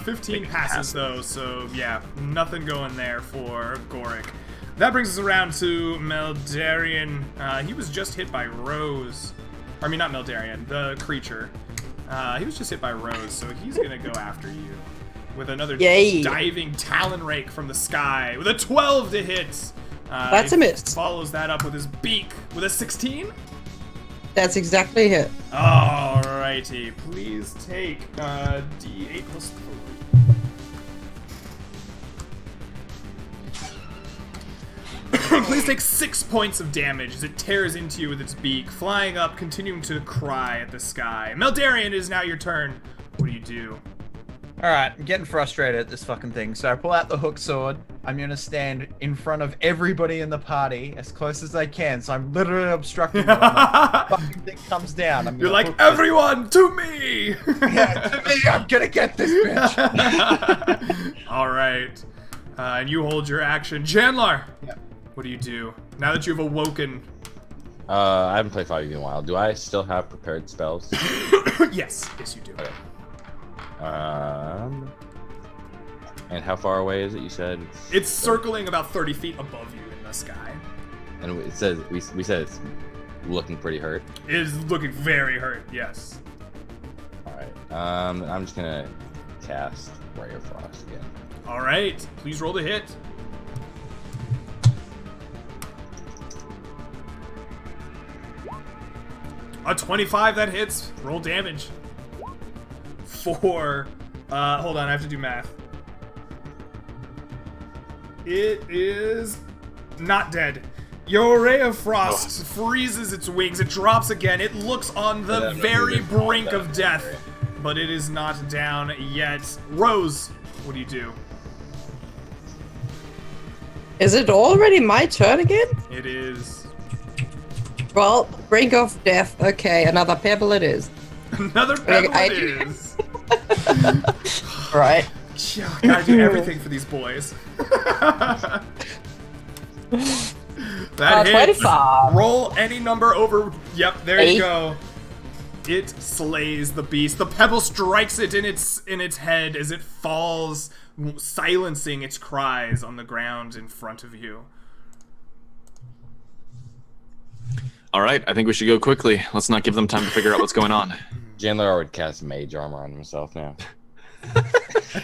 15 passes though, so yeah, nothing going there for Goric. That brings us around to Meldarian. He was just hit by Rose. I mean, not Meldarian, the creature. He was just hit by Rose, so he's gonna go after you with another diving talon rake from the sky with a 12 to hit. That's a miss. Follows that up with his beak with a 16. That's exactly it. Alrighty, please take D8 plus 3. Please take 6 points of damage as it tears into you with its beak, flying up, continuing to cry at the sky. Meldarian, it is now your turn. What do you do? Alright, I'm getting frustrated at this fucking thing, so I pull out the hook sword. I'm gonna stand in front of everybody in the party as close as I can, so I'm literally obstructing them. The fucking thing comes down. You're like, everyone, to me! Yeah, to me, I'm gonna get this bitch! Alright. And you hold your action. Janlar! Yeah. What do you do? Now that you've awoken... I haven't played 5e in a while. Do I still have prepared spells? Yes, you do. Okay. And how far away is it? You said it's circling about 30 feet above you in the sky. And it says we said it's looking pretty hurt. It is looking very hurt. Yes. All right. I'm just gonna cast Ray of Frost again. All right. Please roll the hit. A 25 that hits. Roll damage. For, hold on, I have to do math. It is not dead. Your Ray of Frost freezes its wings. It drops again. It looks on the very brink of death, but it is not down yet. Rose, what do you do? Is it already my turn again? It is. Well, brink of death. Okay, another pebble it is. Another pebble it is. Right. Gotta do everything for these boys. That hits. 25. Roll any number over. Yep, there 8. you go. It slays the beast. The pebble strikes it in its head as it falls, silencing its cries on the ground in front of you. All right, I think we should go quickly. Let's not give them time to figure out what's going on. Jandler would cast mage armor on himself now.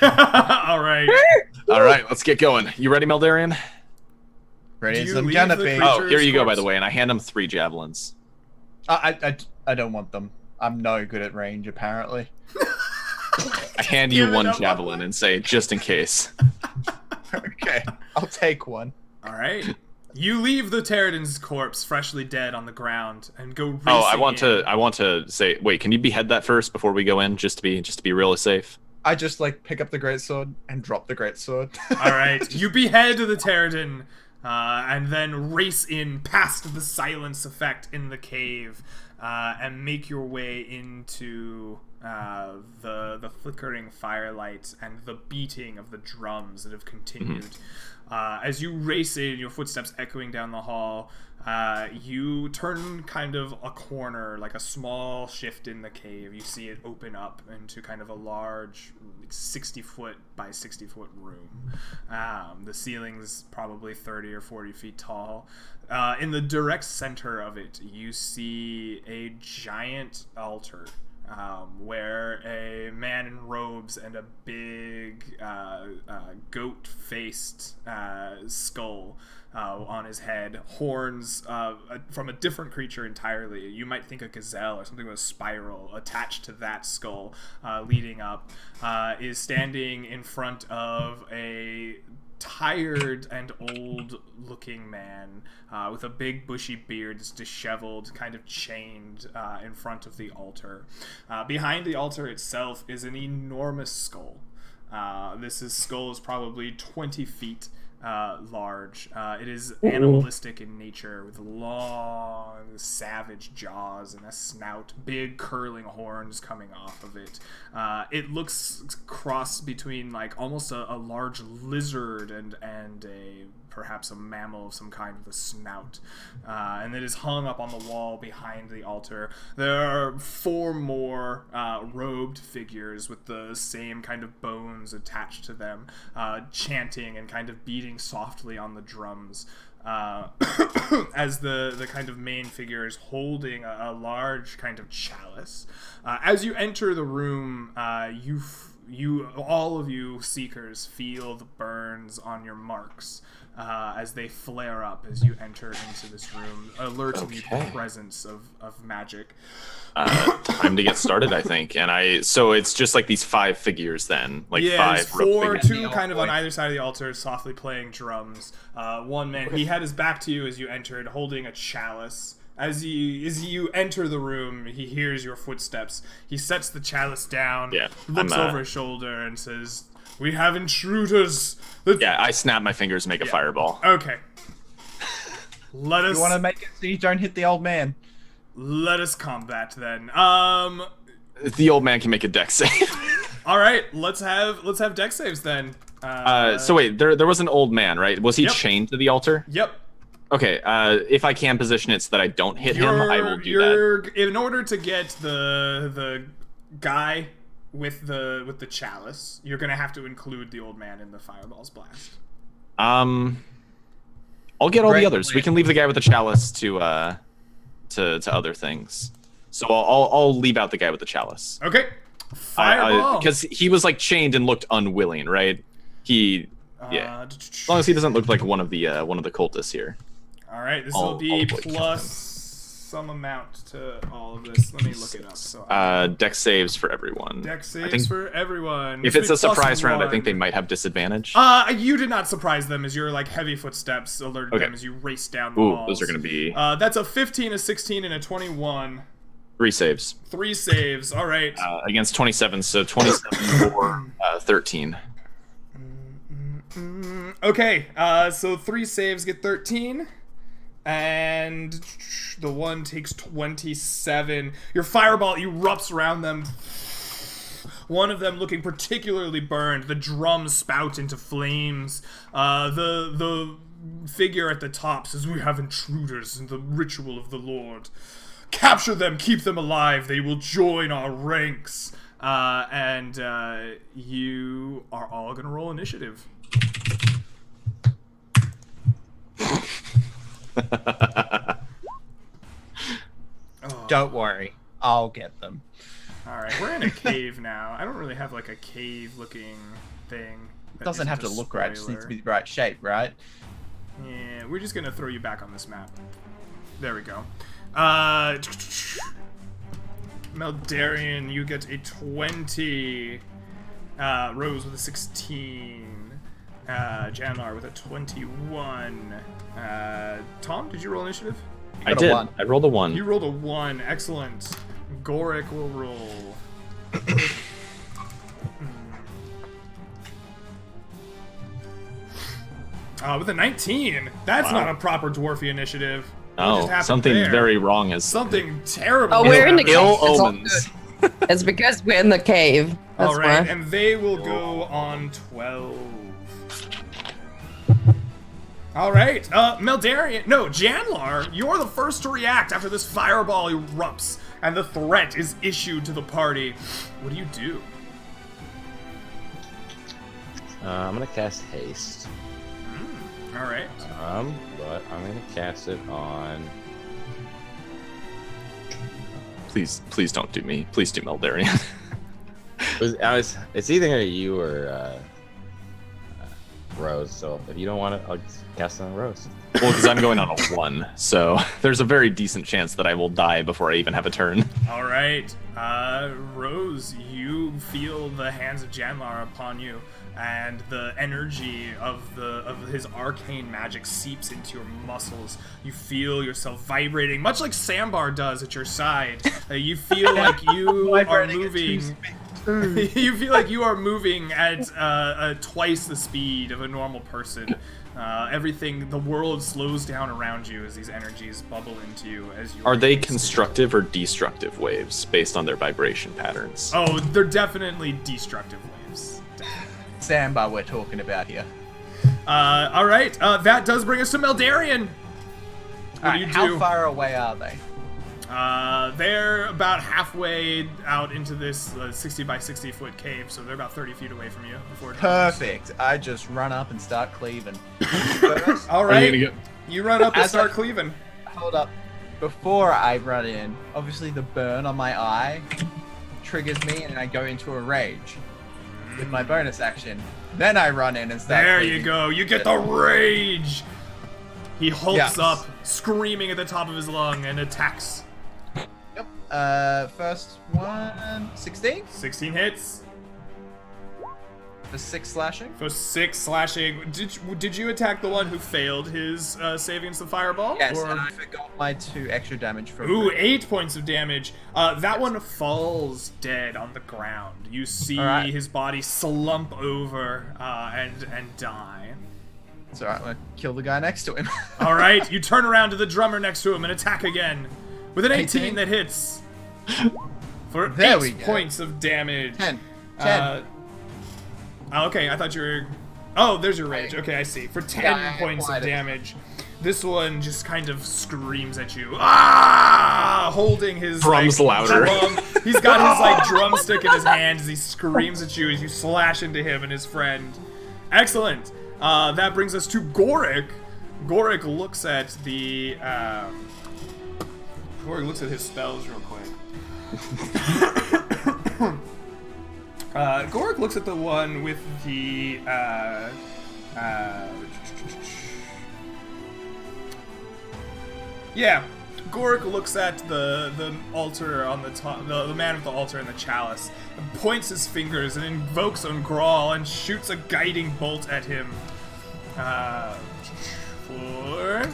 All right. All right, let's get going. You ready, Meldarian? Ready Do as you I'm leave gonna the be. creature- Oh, here you go, by corpse. the way, and I hand him 3 javelins. I don't want them. I'm no good at range, apparently. I hand you Give it 1 up. javelin and say, just in case. Okay, I'll take one. All right. You leave the Pterodon's corpse freshly dead on the ground and go racing Oh, I want in. to say, wait, can you behead that first before we go in, just to be really safe? I just like pick up the greatsword and drop the greatsword. All right. You behead the Pterodon and then race in past the silence effect in the cave and make your way into the flickering firelight and the beating of the drums that have continued. As you race in, your footsteps echoing down the hall, you turn kind of a corner, like a small shift in the cave. You see it open up into kind of a large 60-foot by 60-foot room. The ceiling's probably 30 or 40 feet tall. In the direct center of it, you see a giant altar. Where a man in robes and a big goat-faced skull on his head, horns from a different creature entirely. You might think a gazelle or something with a spiral attached to that skull leading up, is standing in front of a tired and old-looking man with a big bushy beard that's disheveled, kind of chained in front of the altar. Behind the altar itself is an enormous skull. This skull is probably 20 feet large. It is animalistic in nature, with long, savage jaws and a snout, big curling horns coming off of it. It looks cross between like almost a large lizard and a perhaps a mammal of some kind with a snout, and it is hung up on the wall behind the altar. There are 4 more robed figures with the same kind of bones attached to them, chanting and kind of beating softly on the drums, as the kind of main figure is holding a large kind of chalice. As you enter the room, you all of you seekers feel the burns on your marks as they flare up as you enter into this room, alerting you to the presence of magic. Time to get started, I think. And so it's just like these 5 figures then, like Yeah, 5 4, figures. 2 kind of on either side of the altar, softly playing drums. One man, he had his back to you as you entered, holding a chalice. As you enter the room, he hears your footsteps. He sets the chalice down, looks over his shoulder, and says, "We have intruders." Yeah, I snap my fingers and make a fireball. Okay. Let us. You want to make it so you don't hit the old man? Let us combat then. The old man can make a dex save. All right. Let's have dex saves then. So wait, there was an old man, right? Was he chained to the altar? Yep. Okay, if I can position it so that I don't hit him, I will do that. In order to get the guy with the chalice, you're gonna have to include the old man in the fireball's blast. I'll get all the others. We can leave the guy with the chalice to other things. So I'll leave out the guy with the chalice. Okay. Fireball. Because he was like chained and looked unwilling, right? As long as he doesn't look like one of the cultists here. All right, this will be plus some amount to all of this. Let me look it up. So dex saves for everyone. Dex saves for everyone. If it's a surprise round, I think they might have disadvantage. You did not surprise them as your like heavy footsteps alerted them as you race down the walls. Those are going to be. That's a 15, a 16, and a 21. 3 saves. 3 saves. All right. Against 27, so 27 for 13. Okay. So 3 saves get 13. And the one takes 27. Your fireball erupts around them. one of them looking particularly burned. The drums spout into flames. The figure at the top says, "We have intruders in the ritual of the Lord. Capture them, keep them alive. They will join our ranks." And you are all gonna roll initiative. Don't worry, I'll get them. Alright, we're in a cave now. I don't really have like a cave looking thing. It doesn't have to look right, it just needs to be the right shape, right? Yeah, we're just gonna throw you back on this map. There we go. Meldarian, you get a 20. Rose with a 16. Janlar with a 21. Tom, did you roll initiative? I did. 1. I rolled a 1. You rolled a 1. Excellent. Goric will roll. With a 19. That's not a proper dwarfy initiative. What just Oh, happened something there? very wrong is Something terrible. Oh, we're in the happened. cave. ill It's all omens. good. It's because we're in the cave. That's All right, why. and they will go on 12. All right, Meldarian, no, Janlar, you're the first to react after this fireball erupts and the threat is issued to the party. What do you do? I'm gonna cast haste. All right. But I'm gonna cast it on. Please don't do me. Please do Meldarian. It's either you or Rose. So if you don't want it, I'll just cast it on Rose. Well, because I'm going on a 1, so there's a very decent chance that I will die before I even have a turn. All right, Rose, you feel the hands of Janlar upon you, and the energy of his arcane magic seeps into your muscles. You feel yourself vibrating, much like Sambar does at your side. You feel like you are Vibrating at moving. You feel like you are moving at twice the speed of a normal person. Everything, the world slows down around you as these energies bubble into you. As you Are they constructive or destructive waves based on their vibration patterns? Oh, they're definitely destructive waves. Samba we're talking about here. All right, that does bring us to Meldarian. What do you do? How far away are they? They're about halfway out into this 60 by 60 foot cave, so they're about 30 feet away from you. Before it happens. Perfect. I just run up and start cleaving. All right, you run up and start cleaving. Hold up. Before I run in, obviously the burn on my eye triggers me and I go into a rage with my bonus action. Then I run in and start There cleaving. you go. You get the rage. He hulks Yes. up, screaming at the top of his lung, and attacks. Yep. First one, 16 16 hits for 6 slashing. for 6 slashing. Did you attack the one who failed his save against the fireball? Yes, Or- and I forgot my 2 extra damage from. Ooh, 8 points of damage. That one falls dead on the ground. You see Alright. his body slump over and die. It's alright, I'm gonna kill the guy next to him. All right, you turn around to the drummer next to him and attack again with an 18 18. that hits for There 8 we go. points of damage. 10. Okay, I thought you were. Oh, there's your rage. Okay, I see. For 10 Yeah, I points of applied it. damage, this one just kind of screams at you. Ah! Holding his Drums like, louder. Drum. He's got his like drumstick in his hand as he screams at you as you slash into him and his friend. Excellent. That brings us to Goric. Goric looks at the. Goric looks at his spells real quick. Goric looks at the one with the yeah. Goric looks at the altar on the top, the man with the altar and the chalice, and points his fingers and invokes Ungrawl and shoots a guiding bolt at him. For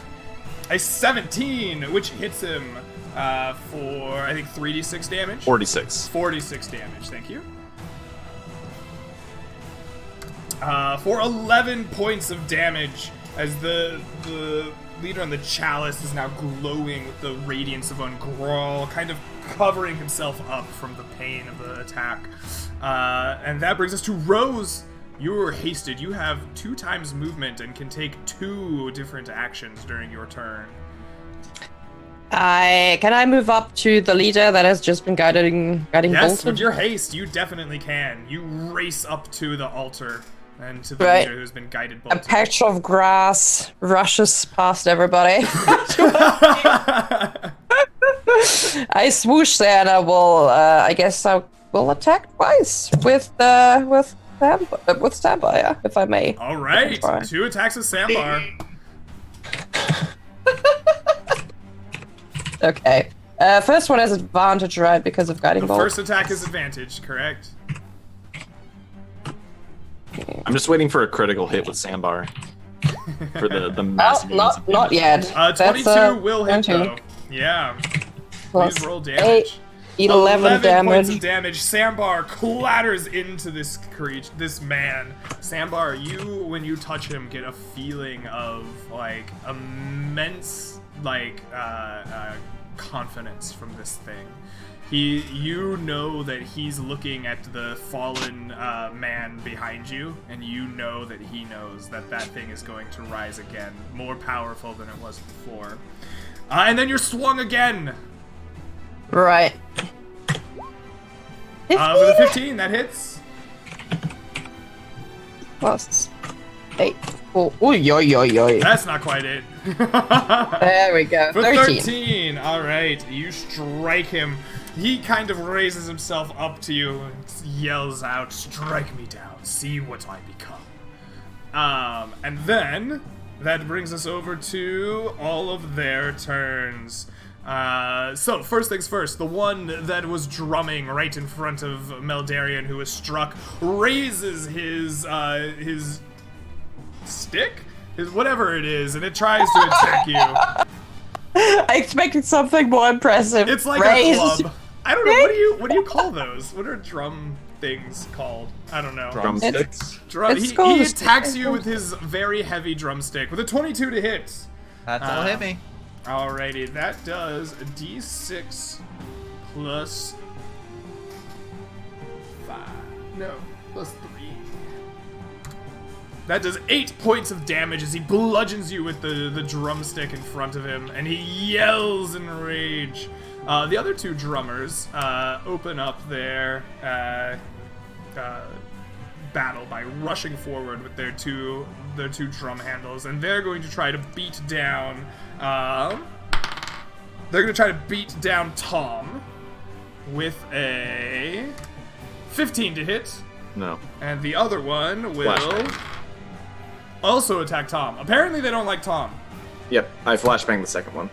a 17, which hits him for I think 3d6 damage. 46. 46 damage, thank you. For 11 points of damage as the leader on the chalice is now glowing with the radiance of Ungrawl, kind of covering himself up from the pain of the attack. And that brings us to Rose. You're hasted. You have 2 times movement and can take 2 different actions during your turn. Can I move up to the leader that has just been guiding Yes, bolted? with your haste, you definitely can. You race up to the altar and to the Right. leader who's been guided A bolted. patch of grass rushes past everybody. I swoosh there and I will, I guess I will attack twice with Sandbar, yeah, if I may. All right, Try. 2 attacks with Sandbar. Okay. First one has advantage, right, because of guiding The bolt. first attack is advantage, correct? I'm just waiting for a critical hit with Sandbar. For the Oh, massive not yet. 22 That's, will hit 22. though. Yeah. Plus Please roll damage. 11 damage. points of damage. Sandbar clatters into this creature, this man. Sandbar, you, when you touch him, get a feeling of like immense, like confidence from this thing. You know that he's looking at the fallen man behind you, and you know that he knows that that thing is going to rise again, more powerful than it was before. And then you're swung again. Right. With a 15, that hits. Plus 8. Oh, oy, oy, oy, oy. That's not quite it. There we go. For 13. 13, all right, you strike him. He kind of raises himself up to you and yells out, "Strike me down, see what I become." And then that brings us over to all of their turns. So first things first, the one that was drumming right in front of Meldarion, who was struck, raises his stick, his whatever it is, and it tries to attack you. I expected something more impressive. It's like Raise. a club. I don't know. What do you call those? What are drum things called? I don't know. Drumsticks. It's He called a attacks stick. you with his very heavy drumstick with a 22 to hit. That's all hit me. Alrighty, that does a d6 plus 5. No, plus 3. That does 8 points of damage as he bludgeons you with the drumstick in front of him, and he yells in rage. The other 2 drummers open up their battle by rushing forward with their two drum handles, and they're going to try to beat down. They're going to try to beat down Tom with a 15 to hit, No. and the other one will Flashbang. also attack Tom. Apparently, they don't like Tom. Yep, I flashbang the second one.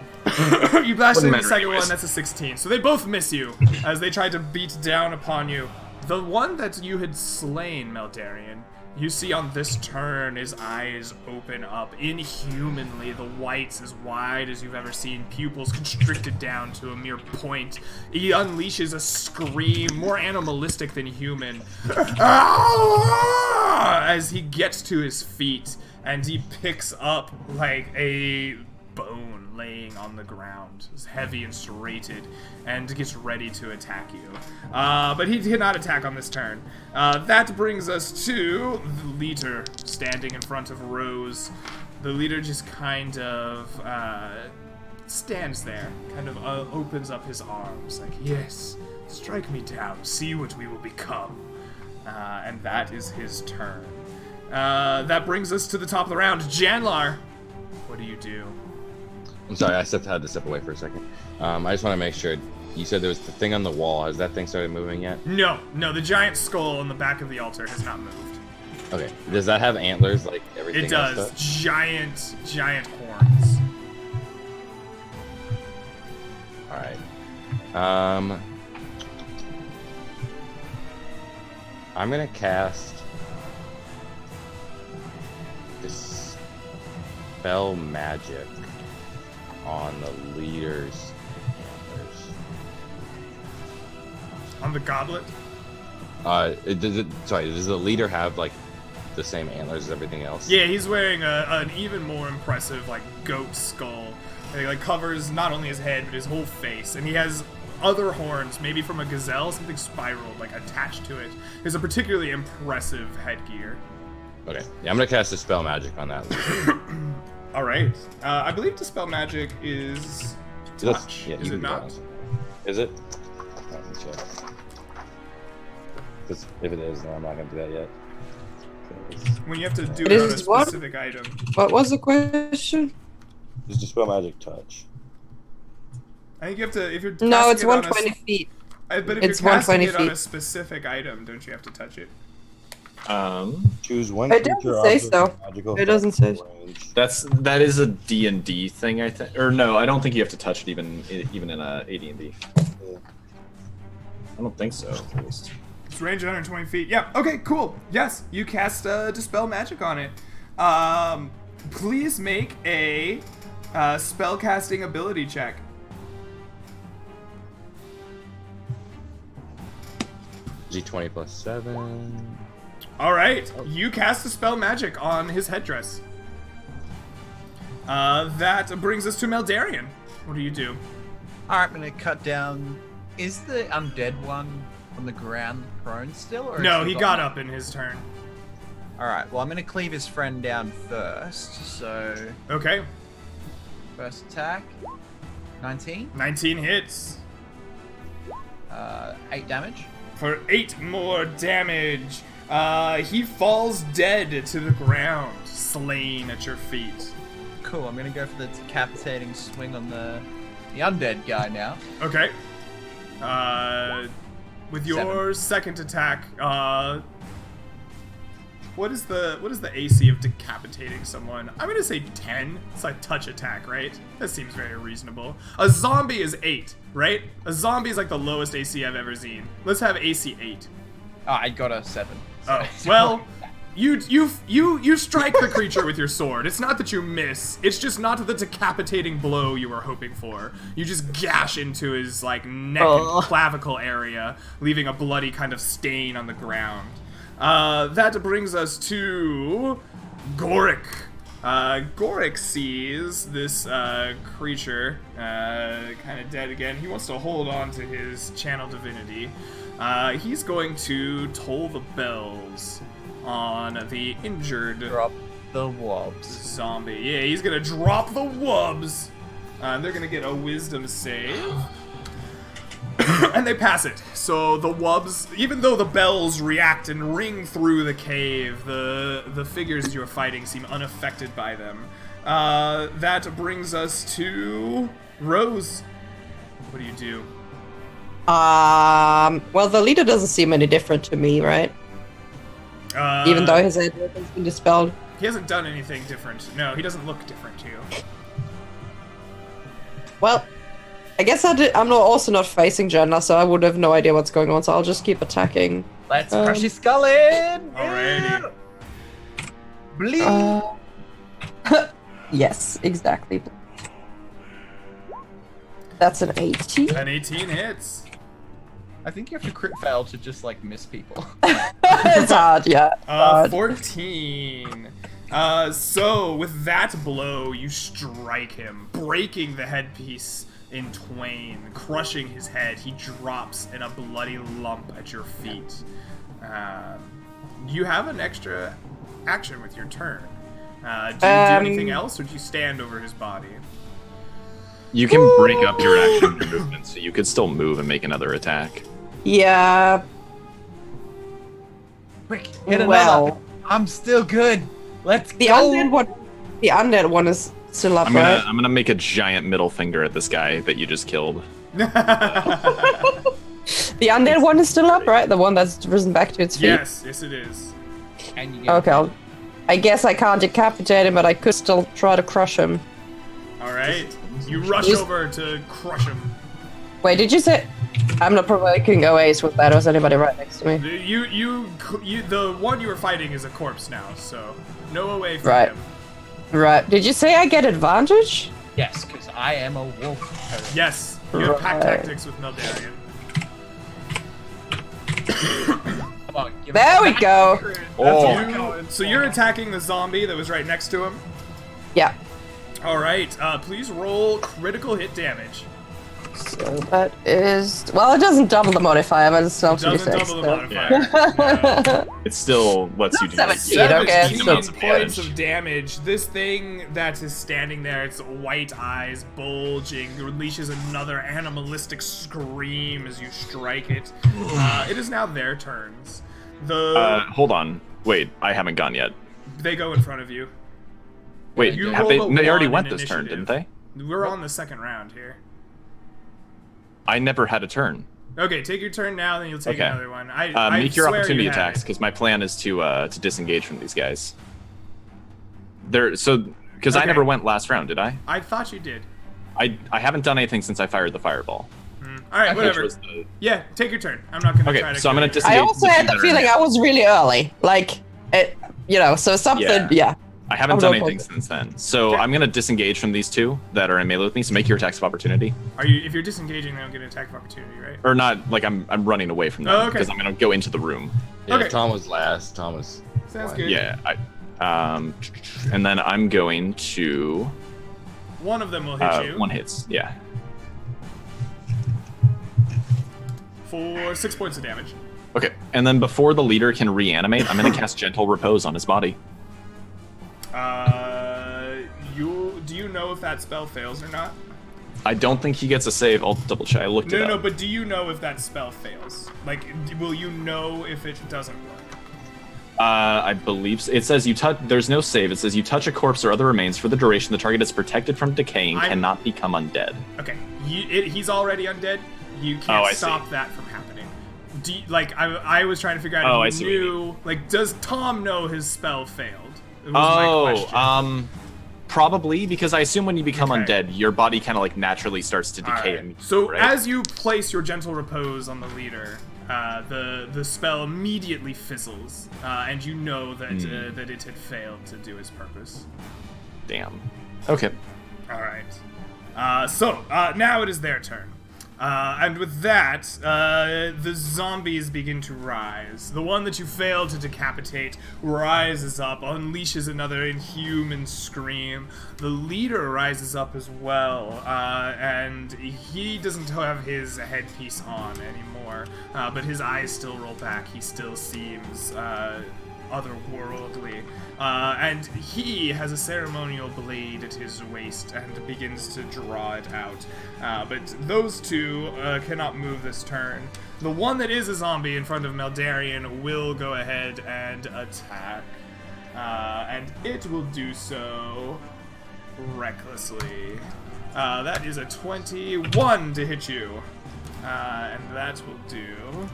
You blasted Wouldn't the matter second one, anyways. that's a 16. So they both miss you as they tried to beat down upon you. The one that you had slain, Meldarion, you see on this turn his eyes open up inhumanly, the whites as wide as you've ever seen, pupils constricted down to a mere point. He unleashes a scream, more animalistic than human, as he gets to his feet, and he picks up like a bone laying on the ground. It's heavy and serrated, and gets ready to attack you. But he did not attack on this turn. That brings us to the leader standing in front of Rose. The leader just kind of stands there, kind of opens up his arms, like, yes, strike me down, see what we will become. And that is his turn. That brings us to the top of the round. Janlar, what do you do? I'm sorry, I had to step away for a second. I just want to make sure. You said there was the thing on the wall. Has that thing started moving yet? No, the giant skull on the back of the altar has not moved. Okay. Does that have antlers like everything It else does. does? Giant horns. All right. I'm gonna cast this spell magic on the leader's antlers. On the goblet? Does the leader have like the same antlers as everything else? Yeah, he's wearing an even more impressive like goat skull. It like covers not only his head but his whole face, and he has other horns, maybe from a gazelle, something spiraled like attached to it. It's a particularly impressive headgear. Okay. Yeah, I'm gonna cast Dispel Magic on that. All right. I believe Dispel Magic is touch. Yeah, is it not? Is it? Let me check. 'Cause if it is, then I'm not gonna do that yet. When you have to do It it on a is what? specific item. What was the question? Is Dispel Magic touch? I think you have to, if you're No, casting it's it on 120 feet. but if It's you're casting 120 it on a feet. specific item, don't you have to touch it? Choose one It doesn't creature say object so. with magical It doesn't effect say. range. That is a D&D thing, I think. Or no, I don't think you have to touch it even in a AD&D. I don't think so, at least. It's range 120 feet. Yeah, okay, cool. Yes, you cast Dispel Magic on it. Please make a spellcasting ability check. G20 plus 7. Alright, you cast a spell magic on his headdress. That brings us to Meldarian. What do you do? Alright, I'm gonna cut down. Is the undead one on the ground prone still? Or No, has he got up in his turn. Alright, well, I'm gonna cleave his friend down first. So, Okay, first attack 19, 19 hits. 8 damage. For 8 more damage. He falls dead to the ground, slain at your feet. Cool, I'm gonna go for the decapitating swing on the undead guy now. Okay. With your second attack, what is the AC of decapitating someone? I'm gonna say 10. It's like touch attack, right? That seems very reasonable. A zombie is 8, right? A zombie is like the lowest AC I've ever seen. Let's have AC 8. Oh, I got a 7. Oh, well, you strike the creature with your sword. It's not that you miss. It's just not the decapitating blow you were hoping for. You just gash into his like neck and clavicle area, leaving a bloody kind of stain on the ground. That brings us to Gorik. Gorik sees this creature kind of dead again. He wants to hold on to his channel divinity. He's going to toll the bells on the injured Drop the wobs. zombie. Yeah, he's gonna drop the wubs. They're gonna get a wisdom save. And they pass it. So the wubs, even though the bells react and ring through the cave, the figures you're fighting seem unaffected by them. That brings us to Rose. What do you do? Well, the leader doesn't seem any different to me, right? Even though his head has been dispelled. He hasn't done anything different. No, he doesn't look different to you. Well, I guess I'm also not facing Jenna, so I would have no idea what's going on, so I'll just keep attacking. Let's crush his skull in! Alrighty. Bleed! Yes, exactly. That's an 18. An 18 hits. I think you have to crit fail to just like miss people. It's hard, yeah. Hard. 14. So with that blow, you strike him, breaking the headpiece in twain, crushing his head. He drops in a bloody lump at your feet. You have an extra action with your turn. Do you do anything else, or do you stand over his body? You can break up your action movement, so you could still move and make another attack. Yeah. Quick, hit another. Well, I'm still good. Let's the go. undead one is still up, right? I'm gonna make a giant middle finger at this guy that you just killed. The undead one is still up, right? The one that's risen back to its feet. Yes, it is. And you get Okay. I guess I can't decapitate him, but I could still try to crush him. Alright. You rush Just- over to crush him. Wait, did you say? I'm not provoking OAs with that, or is anybody right next to me? The one you were fighting is a corpse now, so no away from Right. him. Right. Did you say I get advantage? Yes, because I am a wolf. Yes, you have pack Right. tactics with Meldarian. Come on, give There me we go. Oh. So you're attacking the zombie that was right next to him. Yeah. All right. Please roll critical hit damage. So that is, well, it doesn't double the modifier, but it's still Doesn't 2d6. double the so- modifier. No. It still lets you do 17, that. okay. 17 Amounts of points damage. of damage. This thing that is standing there, its white eyes bulging, unleashes another animalistic scream as you strike it. It is now their turns. Hold on. Wait, I haven't gone yet. They go in front of you. Wait, You have they? rolled a They already 1 went in this turn, didn't initiative. they? We're on the second round here. I never had a turn. Okay, take your turn now, then you'll take Okay. another one. I Make your swear opportunity you had attacks, it. because my plan is to disengage from these guys. Because I Okay. never went last round, did I? I thought you did. I haven't done anything since I fired the fireball. All right, Which whatever. was the... Yeah, take your turn. I'm not gonna Okay, try to. so I'm gonna kill you. disengage. I also the had two the that are feeling in I was really early. Like, it, so something, yeah. I haven't I'm done not anything focused. since then. So Okay. I'm gonna disengage from these two that are in melee with me. So make your attacks of opportunity, Are you? If you're disengaging, they don't get an attack of opportunity, right? or not? Like I'm running away from them Oh, okay. because I'm gonna go into the room. Yeah, Okay. Tom was last. Tom was. Sounds one. good. Yeah. And then I'm going to One of them will hit you one hits. Yeah. for 6 points of damage. Okay. And then before the leader can reanimate, I'm gonna cast Gentle Repose on his body. Do you know if that spell fails or not? I don't think he gets a save. I'll double check. I looked it No, up. but do you know if that spell fails? Like, will you know if it doesn't work? I believe so. It says you touch. There's no save. It says you touch a corpse or other remains for the duration. The target is protected from decaying, cannot become undead. Okay, he's already undead. You Oh, can't I stop see. that from happening. I was trying to figure out I if see you what you knew. Like, does Tom know his spell failed? It was my question. Probably because I assume when you become Okay. undead, your body kind of like naturally starts to decay. Alright. immediately, So right? as you place your gentle repose on the leader, the spell immediately fizzles, and you know that that it had failed to do its purpose. Damn. Okay. All right. So now it is their turn. And with that, the zombies begin to rise. The one that you failed to decapitate rises up, unleashes another inhuman scream. The leader rises up as well, and he doesn't have his headpiece on anymore, but his eyes still roll back. He still seems otherworldly. And he has a ceremonial blade at his waist and begins to draw it out. But those two cannot move this turn. The one that is a zombie in front of Meldarian will go ahead and attack. And it will do so recklessly. That is a 21 to hit you. And that will do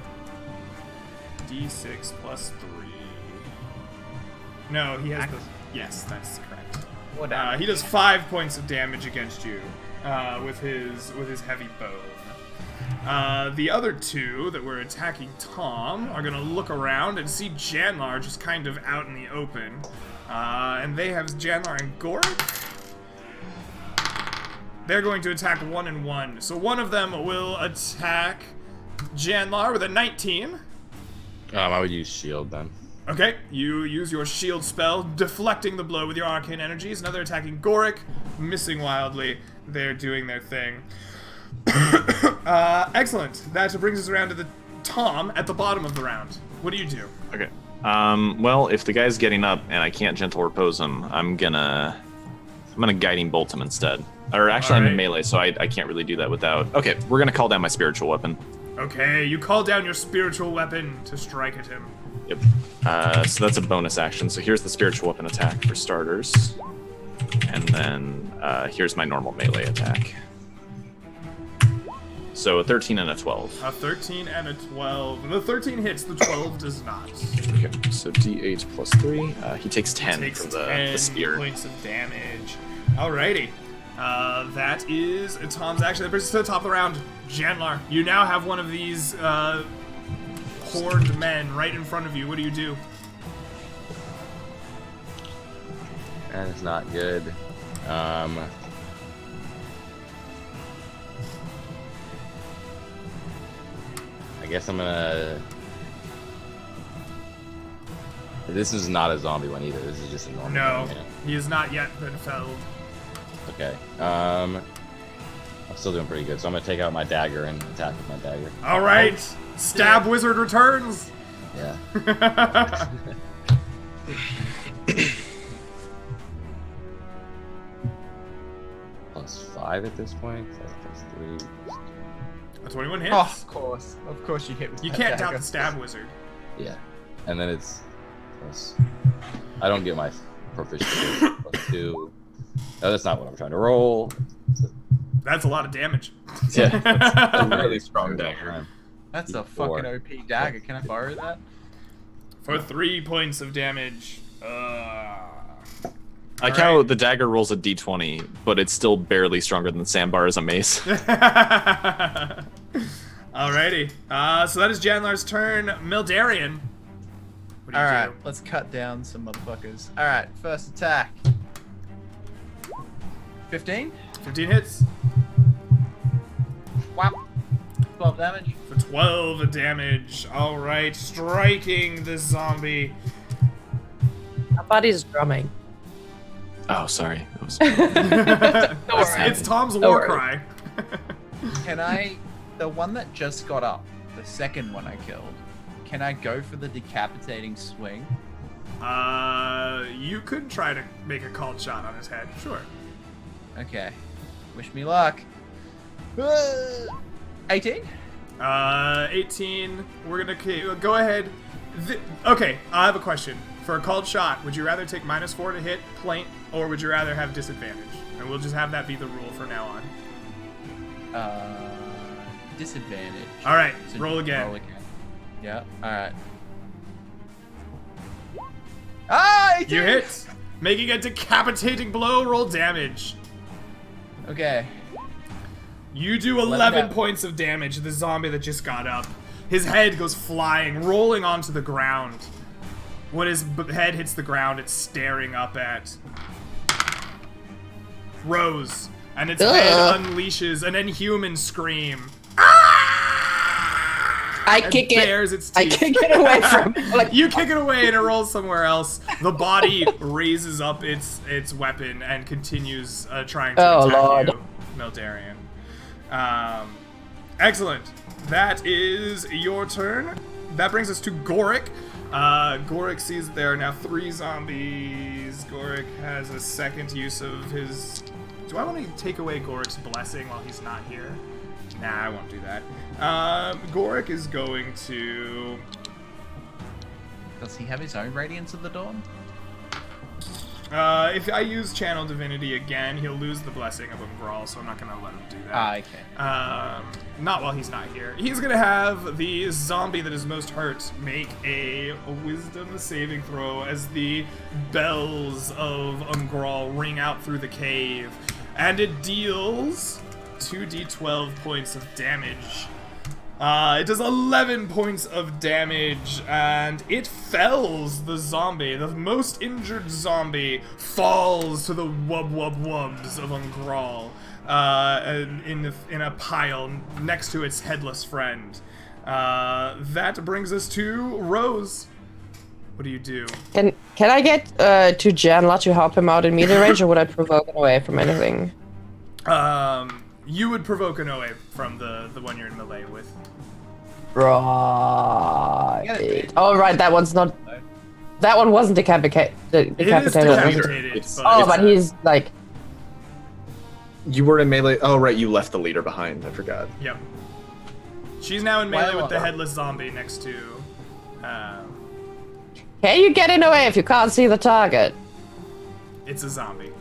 D6 plus 3. No, he has the... Yes, that's correct. He does 5 points of damage against you with his heavy bone. The other two that were attacking Tom are going to look around and see Janlar just kind of out in the open. And they have Janlar and Gorik. They're going to attack 1 and 1. So one of them will attack Janlar with a 19. I would use shield then. Okay, you use your shield spell, deflecting the blow with your arcane energies. Another attacking Gorik, missing wildly. They're doing their thing. Excellent. That brings us around to the Tom at the bottom of the round. What do you do? Okay. Well, if the guy's getting up and I can't gentle repose him, I'm gonna guiding bolt him instead. Or actually, I'm in Alright. melee, so I can't really do that without. Okay, we're gonna call down my spiritual weapon. Okay, you call down your spiritual weapon to strike at him. Yep. So that's a bonus action. So here's the spiritual weapon attack for starters, and then here's my normal melee attack. So a 13 and a 12. A 13 and a 12. The 13 hits, the 12 does not. Okay, so D8 plus 3. He takes 10 Takes for the 10 spear. points of damage. Alrighty. That is Tom's action. That brings us to the top of the round. Janlar, you now have one of these horned men right in front of you. What do you do? That is not good. I guess I'm gonna This is not a zombie one either. This is just a normal No, one. Yeah. he has not yet been felled. Okay. I'm still doing pretty good, so I'm gonna take out my dagger and attack with my dagger. All right, stab wizard returns. Yeah. +5 at this point. So that's +3. A 21 hits. Oh, of course you hit with You that can't doubt dagger. the stab wizard. Yeah. And then it's plus. I don't get my proficiency. +2. No, that's not what I'm trying to roll. That's a lot of damage. Yeah. A really strong dagger. That's a D4. fucking OP dagger. Can I borrow that? For 3 points of damage. I like how the dagger rolls a d20, but it's still barely stronger than the sandbar as a mace. Alrighty. So that is Janlar's turn. Mildarian. What do you Alright, do? let's cut down some motherfuckers. Alright, first attack. 15? 15 hits. Whap. 12 damage. For 12 damage. Alright, striking the zombie. Somebody's drumming. Oh, sorry. That was... It's Tom's war worry. cry. Can I... The one that just got up, the second one I killed, can I go for the decapitating swing? You could try to make a called shot on his head. Sure. Okay. Wish me luck. 18? 18. We're gonna go ahead. Okay, I have a question. For a called shot, would you rather take -4 to hit, plaint, or would you rather have disadvantage? And we'll just have that be the rule for now on. Disadvantage. All right, So roll again. Roll again. Yeah, alright. Ah! 18! You hit, making a decapitating blow. Roll damage. Okay. You do Let 11 me know. points of damage to the zombie that just got up. His head goes flying, rolling onto the ground. When his head hits the ground, it's staring up at Rose, and its head unleashes an inhuman scream. I And kick it. bares its I teeth. kick it away from him. Like, You kick it away and it rolls somewhere else. The body raises up its weapon and continues trying to Oh, attack Lord. you, Mildarian. Excellent. That is your turn. That brings us to Goric. Goric sees that there are now 3 zombies. Goric has a second use of his... Do I want to take away Goric's blessing while he's not here? Nah, I won't do that. Goric is going to... Does he have his own Radiance of the Dawn? If I use Channel Divinity again, he'll lose the blessing of Umgral, so I'm not gonna let him do that. Ah, okay. Not while he's not here. He's gonna have the zombie that is most hurt make a wisdom saving throw as the bells of Umgral ring out through the cave. And it deals 2d12 points of damage. It does 11 points of damage, and it fells the zombie. The most injured zombie falls to the wubs of Umgral, in a pile next to its headless friend. That brings us to Rose. What do you do? can I get to Janla to help him out in melee range, or would I provoke him away from anything? You would provoke an OA from the one you're in melee with. Right. Oh, right. That one's not. That one wasn't decapitated. It is decapitated, It's- but, Oh, but he's like. You were in melee. Oh, right, you left the leader behind. I forgot. Yep. She's now in melee Well, with the headless zombie next to. Can you get in away if you can't see the target? It's a zombie.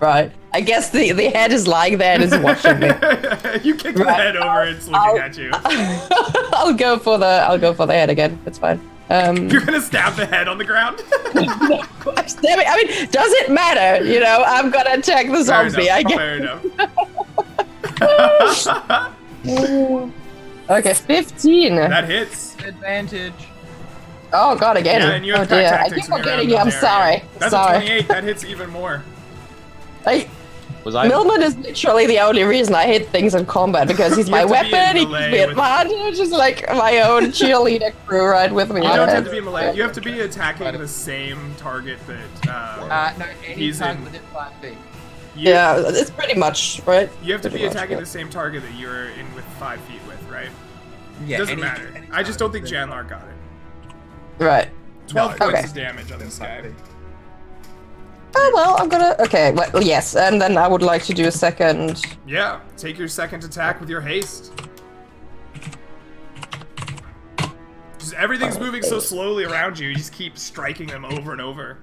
Right. I guess the head is lying there and is watching me. You kick the Right. head over, it's looking at you. I'll go for the head again. It's fine. You're gonna stab the head on the ground? Damn it. I mean, does it matter? You know, I'm gonna attack the zombie. I guess. Fair enough. Okay, 15. That hits. Advantage. Oh god, again. Yeah, and you have Oh dear. I tactics keep in your forgetting round you. I'm there. sorry. That's Sorry. a 28. That hits even more. Was I? Millman is literally the only reason I hit things in combat because he's You my have to be in weapon, he melee gives me with- advantage, just like my own cheerleader crew right with me. You don't Okay. have to be melee. You have to be attacking the same target that. No, any He's target in. within 5 feet. You, Yeah, it's pretty much, right? You have to be Pretty much, attacking yeah. the same target that you're in with 5 feet with, right? Yeah, Doesn't any- matter. any I just don't think target Janlar got it. Right. 12 No, points okay. of damage on this guy. Oh, well, I'm gonna... Okay, well, yes, and then I would like to do a second... Yeah, take your second attack with your haste. Just everything's moving so slowly around you. You just keep striking them over and over.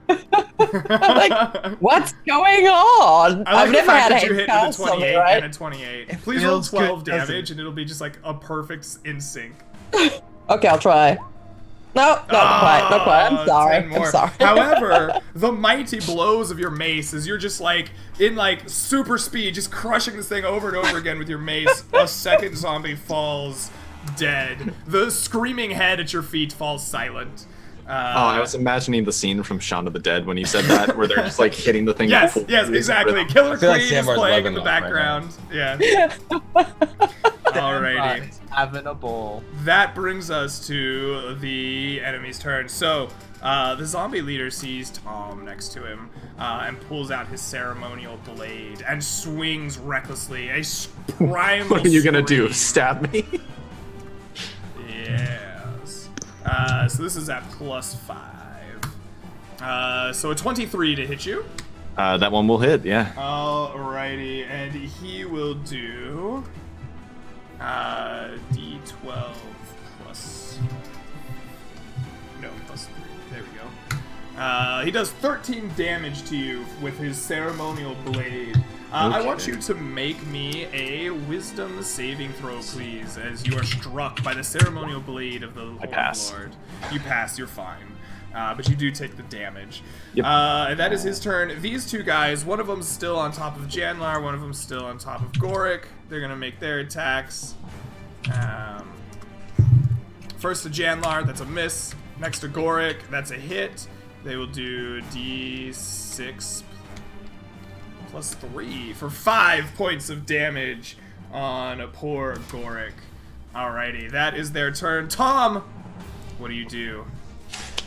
Like, what's going on? I like I've the never fact had that you a hit with cast a on 28 me, right? and a 28. It Please roll feels 12 good, doesn't damage and it'll be just like a perfect in sync. Okay, I'll try. No, not quite, not quite. I'm sorry. 10 more. I'm sorry. However, the mighty blows of your mace as you're just like in like super speed, just crushing this thing over and over again with your mace. A second zombie falls dead. The screaming head at your feet falls silent. I was imagining the scene from Shaun of the Dead when you said that, where they're just like hitting the thing. Yes, yes, exactly. Killer feel like Queen is Samwar's playing in loving the life right background. Yeah. Alrighty. Right, having a ball. That brings us to the enemy's turn. So, the zombie leader sees Tom next to him and pulls out his ceremonial blade and swings recklessly. A primal What are you gonna do? scream. Stab me? Yes. So this is at +5. So a 23 to hit you. That one will hit. Yeah. Alrighty, and he will do D12 plus +3. There we go. He does 13 damage to you with his ceremonial blade. I want you to make me a wisdom saving throw, please, as you are struck by the ceremonial blade of the Holy pass. Lord. You pass, you're fine. But you do take the damage. Yep. And that is his turn. These two guys, one of them's still on top of Janlar, one of them's still on top of Goric. They're going to make their attacks. First to Janlar, that's a miss. Next to Goric, that's a hit. They will do D6 plus 3 for 5 points of damage on a poor Goric. Alrighty, that is their turn. Tom, what do you do?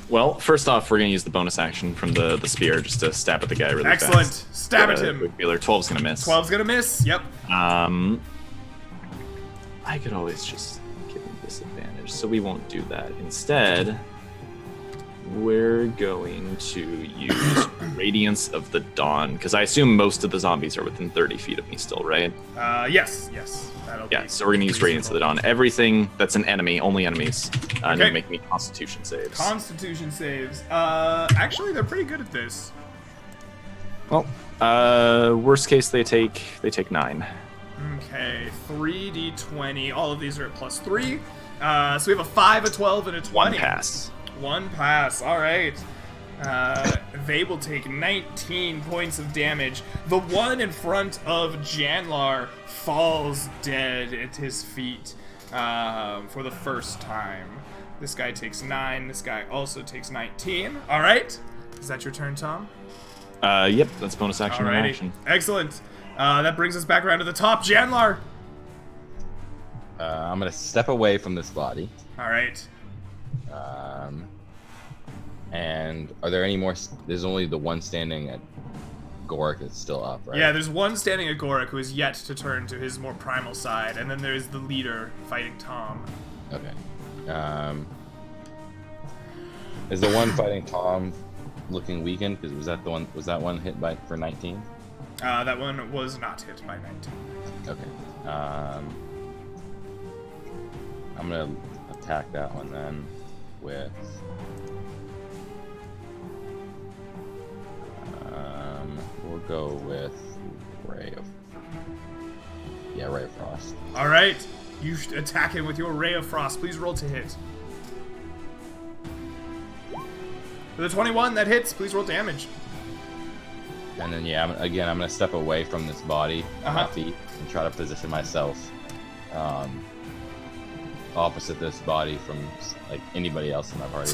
Well, first off, we're gonna use the bonus action from the spear just to stab at the guy really Excellent. fast. Stab at Got a him. quick feeler. 12's gonna miss. 12's gonna miss. Yep. I could always just give him disadvantage, so we won't do that. Instead, we're going to use Radiance of the Dawn, because I assume most of the zombies are within 30 feet of me still, right? Yes. That'll Yeah, be so we're gonna use Radiance of the Dawn. Everything that's an enemy, only enemies, need Okay. to make me Constitution saves. Constitution saves. Actually, they're pretty good at this. Well, worst case they take 9. Okay, 3d20. All of these are at +3. So we have a 5, a 12, and a 20. One pass. One pass. All right. They will take 19 points of damage. The one in front of Janlar falls dead at his feet for the first time. This guy takes 9. This guy also takes 19. All right. Is that your turn, Tom? Yep, that's bonus action and Alrighty. action. Excellent. That brings us back around to the top. Janlar. I'm gonna step away from this body. All right. And are there any more? There's only the one standing at Goric that's still up, right? Yeah, there's one standing at Goric who is yet to turn to his more primal side, and then there's the leader fighting Tom. Okay. Is the one fighting Tom looking weakened? Because was that one hit for 19? That one was not hit by 19. Okay. I'm gonna attack that one then with. We'll go with Ray of Frost. All right. You attack him with your Ray of Frost. Please roll to hit. For the 21, that hits. Please roll damage. And then I'm gonna step away from this body on my feet and try to position myself opposite this body from like anybody else in my party.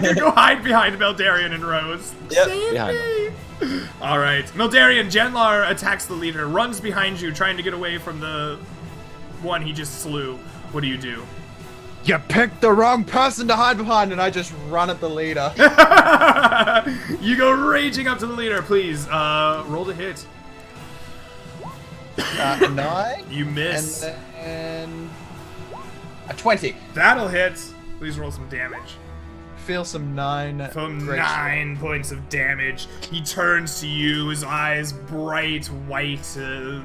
You go hide behind Meldarian and Rose. Yep, Save behind me! All right, Meldarian, Genlar attacks the leader, runs behind you, trying to get away from the one he just slew. What do you do? You picked the wrong person to hide behind, and I just run at the leader. You go raging up to the leader, please. Roll to hit. 9. You miss. And then a 20. That'll hit. Please roll some damage. Feel some 9. From great 9 points of damage, he turns to you, his eyes bright white,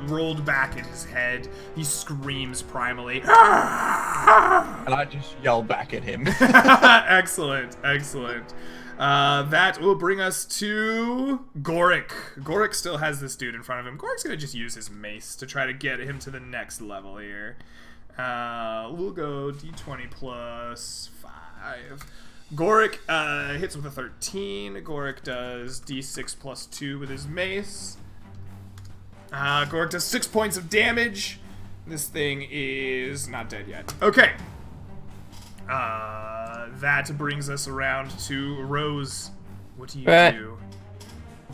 rolled back in his head. He screams primally. And I just yell back at him. Excellent, excellent. That will bring us to Goric. Goric still has this dude in front of him. Goric's gonna just use his mace to try to get him to the next level here. We'll go d20 plus 5. Goric hits with a 13. Goric does d6 plus 2 with his mace. Goric does 6 points of damage. This thing is not dead yet. Okay. That brings us around to Rose. What do you do?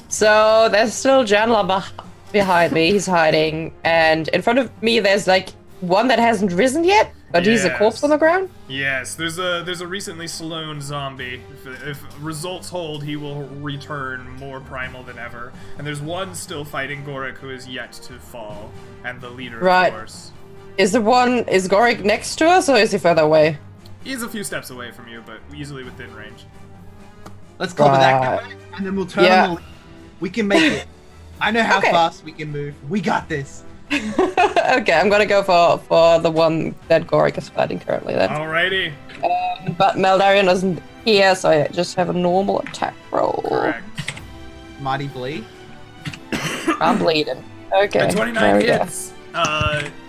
So there's still Janla behind me. He's hiding, and in front of me there's like one that hasn't risen yet, but he's a corpse on the ground. Yes, there's a recently slown zombie. If results hold, he will return more primal than ever. And there's one still fighting Goric who is yet to fall, and the leader, of course. Is Goric next to us, or is he further away? He's a few steps away from you, but easily within range. Let's cover that guy, and then we'll turn on the lead. We can make it. I know how fast we can move. We got this. Okay, I'm gonna go for the one that Goric is fighting currently then. Alrighty. But Meldarian isn't here, so I just have a normal attack roll. Correct. Mighty bleed. I'm bleeding. Okay. A 29 hits.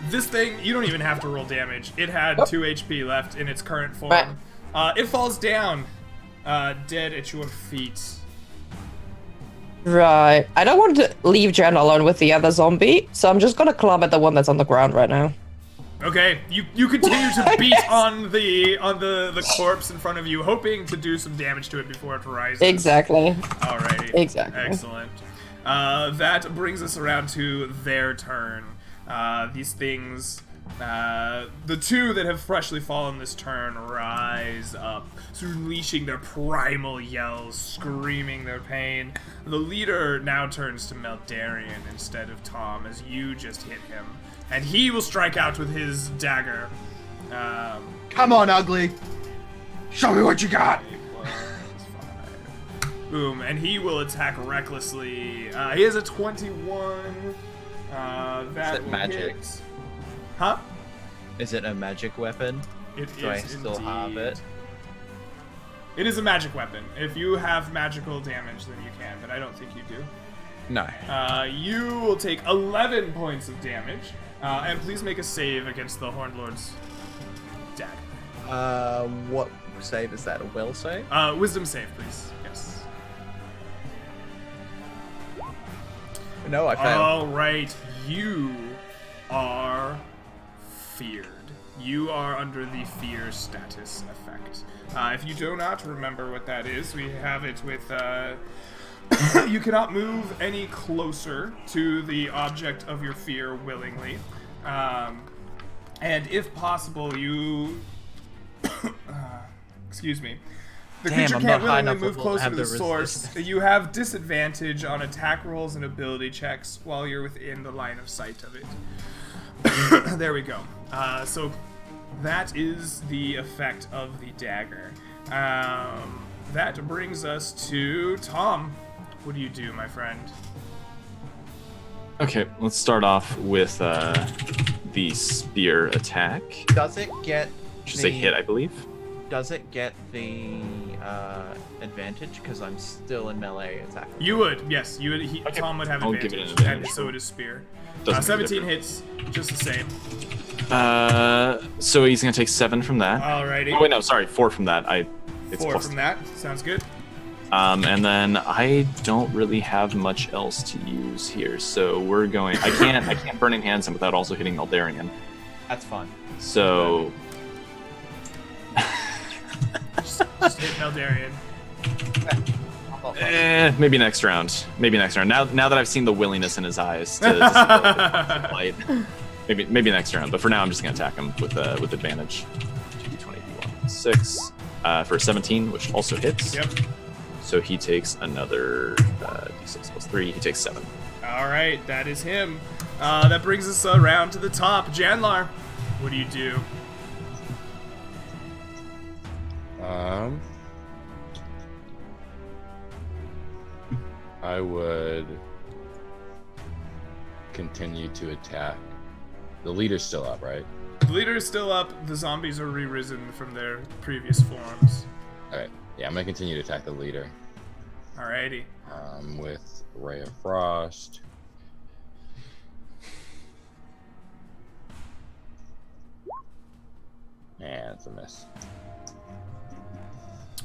This thing, you don't even have to roll damage. It had 2 HP left in its current form. Right. It falls down, dead at your feet. Right. I don't want to leave Jen alone with the other zombie, so I'm just gonna club at the one that's on the ground right now. Okay, you continue to beat on the corpse in front of you, hoping to do some damage to it before it rises. Exactly. Alrighty. Exactly. Excellent. That brings us around to their turn. These things, the two that have freshly fallen this turn rise up, unleashing their primal yells, screaming their pain. The leader now turns to Meldarian instead of Tom, as you just hit him. And he will strike out with his dagger. Come on, ugly. Show me what you got. Boom, and he will attack recklessly. He has a 21. That will magic? hit. Huh? Is it a magic weapon? Do I still have it? It is a magic weapon. If you have magical damage, then you can, but I don't think you do. No. You will take 11 points of damage, and please make a save against the Horned Lord's dagger. What save is that? A will save? Wisdom save, please. Yes. No, I failed. All right, you are feared. You are under the fear status effect. If you do not remember what that is, we have it with, you cannot move any closer to the object of your fear willingly. And if possible, you... excuse me. The creature can't willingly move closer to the source. You have disadvantage on attack rolls and ability checks while you're within the line of sight of it. There we go. So that is the effect of the dagger. That brings us to Tom. What do you do, my friend? Okay, let's start off with the spear attack. Does it get Should say hit, I believe. Does it get the advantage? Because I'm still in melee attack. You would, yes. You would. Okay. Tom would have I'll advantage, give it an advantage. and so would his spear. Doesn't make a 17 difference. hits, just the same. So he's gonna take 7 from that. Alrighty. Oh wait, no, sorry, 4 from that. It's 4 plus from that. Sounds good. And then I don't really have much else to use here, so we're going. I can't Burning Hansen without also hitting Eldarian. That's fine. So Just hit Meldarian. Maybe next round. Now that I've seen the willingness in his eyes to see light, maybe next round. But for now, I'm just gonna attack him with advantage. 2d20 d1 6 for 17, which also hits. Yep. So he takes another d6 plus 3. He takes 7. All right, that is him. That brings us around to the top. Janlar, what do you do? I would continue to attack. The leader's still up, right? The leader is still up. The zombies are re-risen from their previous forms. Alright. Yeah, I'm gonna continue to attack the leader. Alrighty. With Ray of Frost. And it's a miss.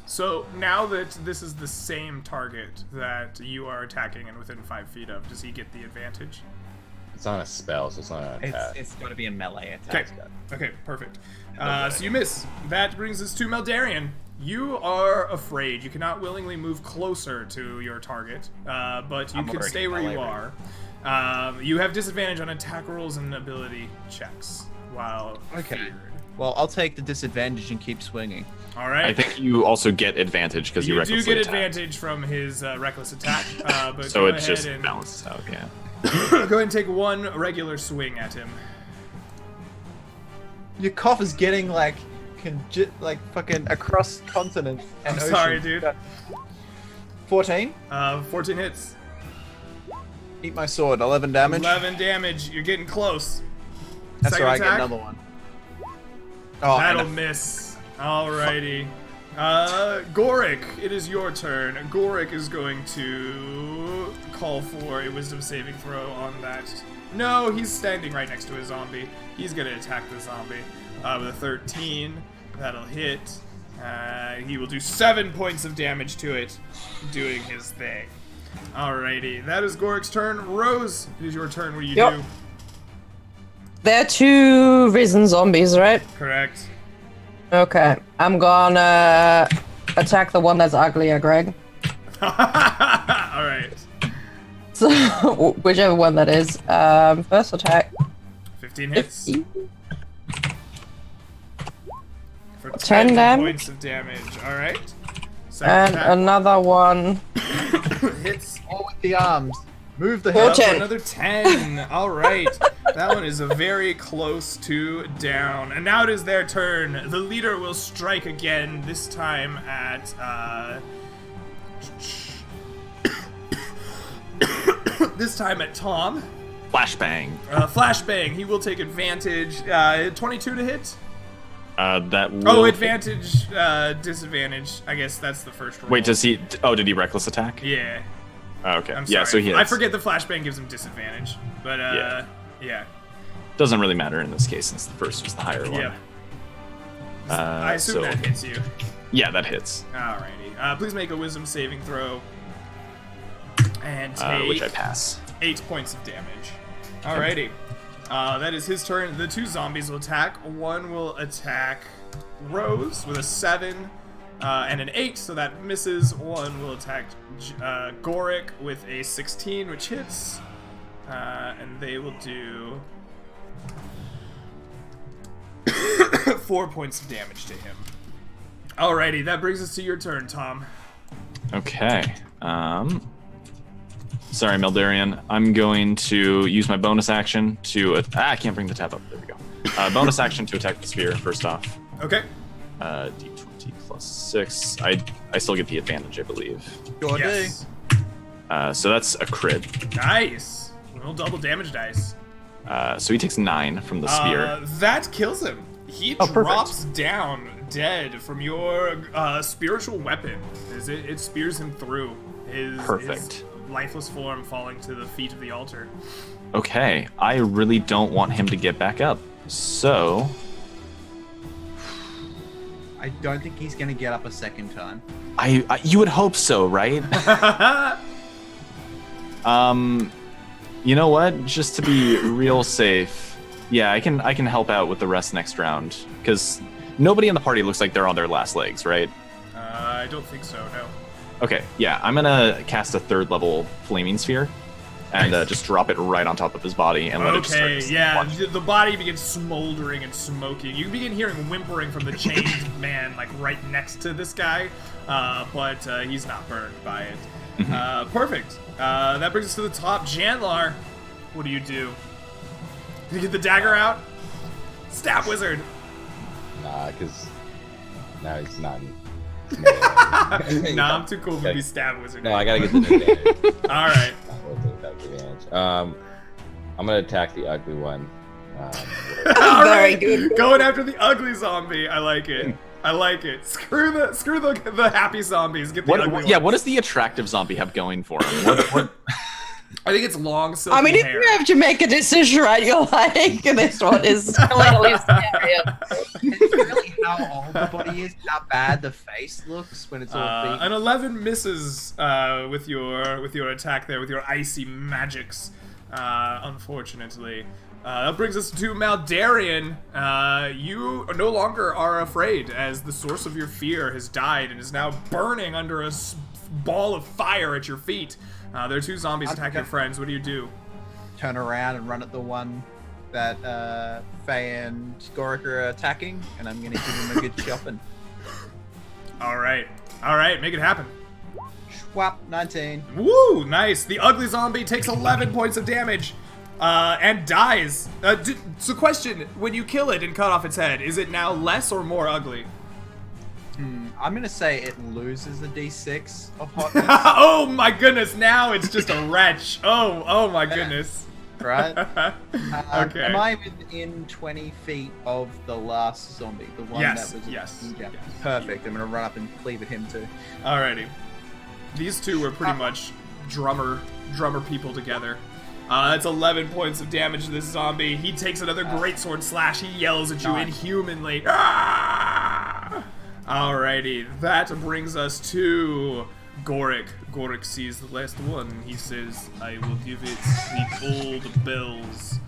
So now that this is the same target that you are attacking and within 5 feet of, does he get the advantage? It's on a spell, so it's not an attack. It's got to be a melee attack. Okay, perfect. So you miss. That brings us to Meldarian. You are afraid. You cannot willingly move closer to your target, but you can stay where you are. You have disadvantage on attack rolls and ability checks while feared. Well, I'll take the disadvantage and keep swinging. All right. I think you also get advantage because you recklessly do get attacked. advantage from his reckless attack, but So go it just ahead and balances out, yeah. go ahead and take one regular swing at him. Your cough is getting like fucking across continent and I'm ocean. sorry, dude. 14. 14 hits. Eat my sword. 11 damage. 11 damage. You're getting close. That's Second alright. I attack. get another one. Oh, That'll miss. Alrighty. Gorik, it is your turn. Gorik is going to call for a wisdom saving throw on that. No, he's standing right next to a zombie. He's going to attack the zombie with a 13. That'll hit. He will do 7 points of damage to it, doing his thing. Alrighty, that is Gorik's turn. Rose, it is your turn. What do you do? There are 2 risen zombies, right? Correct. Okay, I'm gonna attack the one that's uglier, Greg. Alright. So, whichever one that is. First attack. 15 hits. 50. For 10 10 damage. points of damage. Alright. And another one. Hits. All with the arms. Move the hell. Up 10. for another 10. Alright. That one is a very close to down. And now it is their turn. The leader will strike again, this time at this time at Tom. Flashbang. Flashbang. He will take advantage. 22 to hit. That will... Oh, advantage, disadvantage. I guess that's the first roll. Wait, does he... Oh, did he reckless attack? Yeah. Oh, okay. I'm Yeah, sorry. so he hits. I forget the flashbang gives him disadvantage. But, yeah. Doesn't really matter in this case since the first was the higher one. Yep. I assume that hits you. Yeah, that hits. Alrighty. Please make a wisdom saving throw. And take Which I pass. 8 points of damage. Alrighty. That is his turn. The 2 zombies will attack. One will attack Rose with a 7 and an 8, so that misses. One will attack Gorik with a 16, which hits. And they will do 4 points of damage to him. Alrighty, that brings us to your turn, Tom. Okay. Sorry, Meldarian. I'm going to use my bonus action to... I can't bring the tab up. There we go. Bonus action to attack the spear, first off. Okay. D20 plus 6. I still get the advantage, I believe. Sure Yes. So that's a crit. Nice. Little double damage dice. So he takes 9 from the spear. That kills him. He perfect. drops down dead from your spiritual weapon as it spears him through his lifeless form falling to the feet of the altar. Okay, I really don't want him to get back up. So... I don't think he's gonna get up a second time. You would hope so, right? You know what? Just to be real safe, yeah, I can help out with the rest next round because nobody in the party looks like they're on their last legs, right? I don't think so, no. Okay, yeah, I'm gonna cast a 3rd level flaming sphere, and just drop it right on top of his body and let it just start Okay, to yeah, splash. the body begins smoldering and smoking. You begin hearing whimpering from the chained man, like, right next to this guy, but he's not burned by it. Perfect. That brings us to the top. Janlar, what do? You get the dagger out? Stab wizard! Nah, because now he's not. Nah, I'm too cool to be stab wizard. No, I gotta get the advantage. Alright. I'm gonna attack the ugly one. Very good. Going after the ugly zombie. I like it. I like it. Screw the happy zombies. Get the ugly ones. Yeah, what does the attractive zombie have going for him? What? I think it's long silky I mean, if hair. you have to make a decision, right, you're like, this one is clearly scarier. It's really how old the body is, how bad the face looks when it's all big. An 11 misses with your attack there, with your icy magics, unfortunately. That brings us to Maldarian. You no longer are afraid, as the source of your fear has died and is now burning under a ball of fire at your feet. There are 2 zombies attacking your friends. What do you do? Turn around and run at the one that Faye and Goric are attacking, and I'm gonna give him a good chopping. Alright, make it happen. Schwap, 19. Woo, nice. The ugly zombie takes 11 points of damage. And dies. So question, when you kill it and cut off its head, is it now less or more ugly? I'm gonna say it loses a d6 of hotness, Oh my goodness, now it's just a wretch. Oh my goodness. right? Okay. Am I within 20 feet of the last zombie? The one Yes, that was yes, Yeah. yes. Perfect. I'm gonna run up and cleave at him too. Alrighty. These 2 were pretty much drummer people together. That's 11 points of damage to this zombie. He takes another greatsword slash. He yells at you inhumanly. Ah! Alrighty, that brings us to Goric. Goric sees the last one. He says, I will give it the old bells.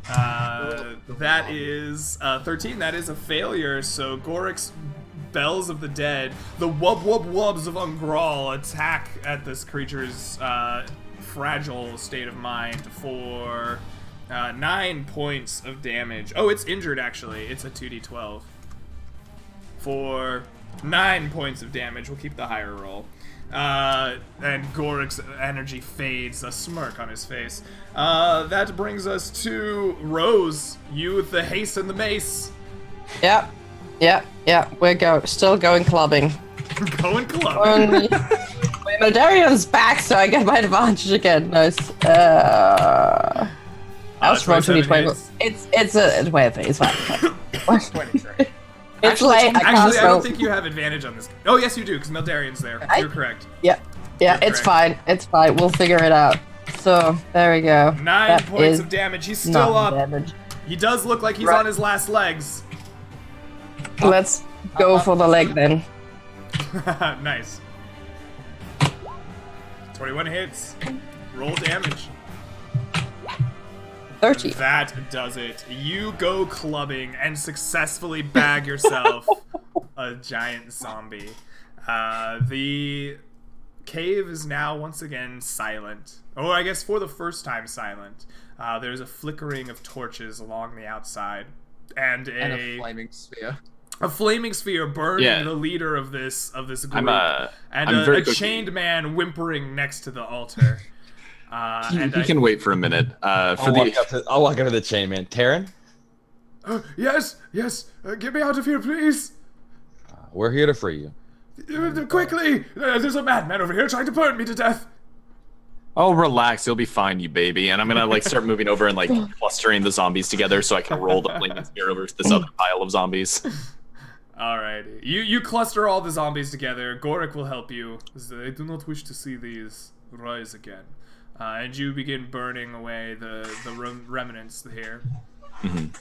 That is 13. That is a failure. So Goric's Bells of the Dead, the wub wub wubs of Ungral, attack at this creature's fragile state of mind for 9 points of damage. Oh, it's injured actually. It's a 2d12. For 9 points of damage. We'll keep the higher roll. And Goric's energy fades, a smirk on his face. That brings us to Rose. You with the haste and the mace. Yep. We're still going clubbing. Going clubbing. Maldarian's back, so I get my advantage again. Nice. I was wrong to be 20. It's a wait, it's fine. 23. It's late. Actually, I don't think you have advantage on this. Oh, yes, you do, because Maldarian's there. You're correct. Yeah, it's fine. It's fine. We'll figure it out. So there we go. 9 points of damage. He's still up. Damage. He does look like he's on his last legs. Let's go for the leg then. Nice. 21 hits. Roll damage. 30. That does it. You go clubbing and successfully bag yourself a giant zombie. The cave is now once again silent. Oh, I guess for the first time silent. There's a flickering of torches along the outside. And a flaming sphere. A flaming sphere burning the leader of this group. I'm a chained man whimpering next to the altar. He can wait for a minute. I'll walk up to the chain man. Taryn? Yes, get me out of here, please. We're here to free you. Quickly! There's a madman over here trying to burn me to death. Oh, relax. You'll be fine, you baby. And I'm gonna start moving over and clustering the zombies together so I can roll the flaming spear over to this other pile of zombies. Alrighty. You cluster all the zombies together. Goric will help you. I do not wish to see these rise again. And you begin burning away the remnants here. And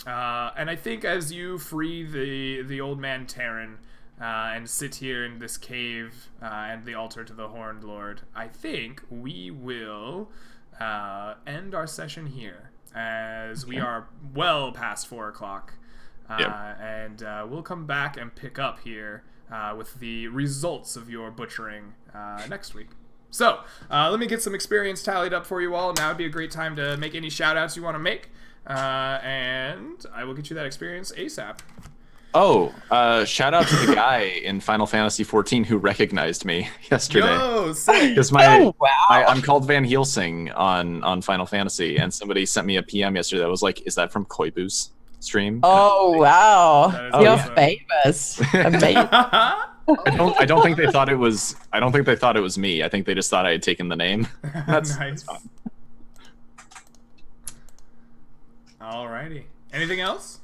I think as you free the old man Terran and sit here in this cave and the altar to the Horned Lord, I think we will end our session here, as we are well past 4 o'clock. And we'll come back and pick up here with the results of your butchering next week. So, let me get some experience tallied up for you all. Now would be a great time to make any shout-outs you want to make. And I will get you that experience ASAP. Oh, shout out to the guy in Final Fantasy XIV who recognized me yesterday. Yo, sick. Because wow. I'm called Van Helsing on Final Fantasy, and somebody sent me a PM yesterday that was like, "Is that from Koibu's stream?" Oh wow, That is you're awesome. famous. Amazing. I don't think they thought it was. I don't think they thought it was me. I think they just thought I had taken the name. That's Nice. fine. Alrighty. Anything else?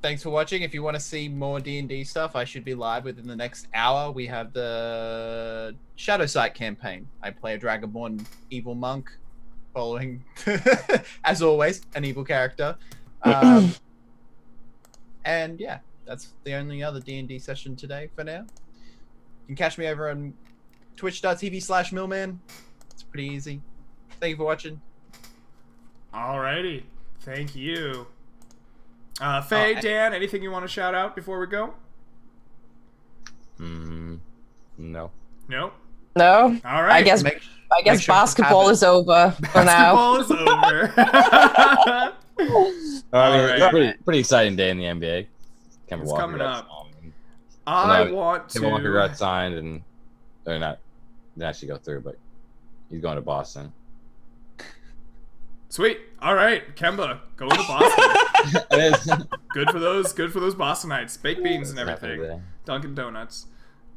Thanks for watching. If you want to see more D&D stuff, I should be live within the next hour. We have the Shadow Sight campaign. I play a Dragonborn evil monk, following, as always, an evil character. And yeah, that's the only other D&D session today for now. You can catch me over on twitch.tv/Millman. It's pretty easy. Thank you for watching. Alrighty. Thank you. Faye, Dan, anything you want to shout out before we go? No. No? No, All right. I guess Make sure to basketball have it. is over for now. Basketball is over. I mean, Alright. it's pretty exciting day in the NBA. Kemba It's Walker coming got up. signed. I No, want Kemba Walker got to... signed, and they're not. Didn't actually go through, but he's going to Boston. Sweet. All right, Kemba, go to Boston. It is. Good for those Bostonites. Baked beans and everything. Definitely. Dunkin' Donuts.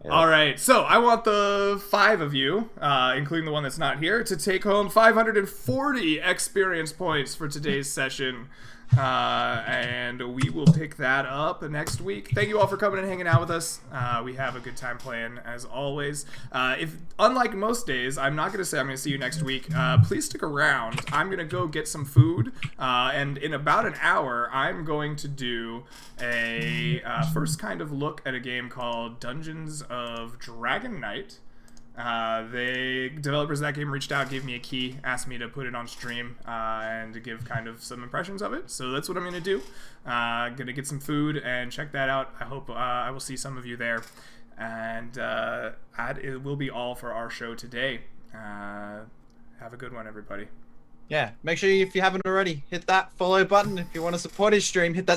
Yeah. All right, so I want the 5 of you, including the one that's not here, to take home 540 experience points for today's session. And we will pick that up next week. Thank you all for coming and hanging out with us. We have a good time playing, as always. If unlike most days, I'm not going to say I'm going to see you next week. Please stick around. I'm going to go get some food, and in about an hour, I'm going to do a first kind of look at a game called Dungeons of Dragon Knight. The developers of that game reached out, gave me a key, asked me to put it on stream, and to give kind of some impressions of it. So that's what I'm going to do. Gonna get some food and check that out. I hope I will see some of you there. And it will be all for our show today. Have a good one, everybody. Yeah, make sure if you haven't already, hit that follow button. If you want to support his stream, hit that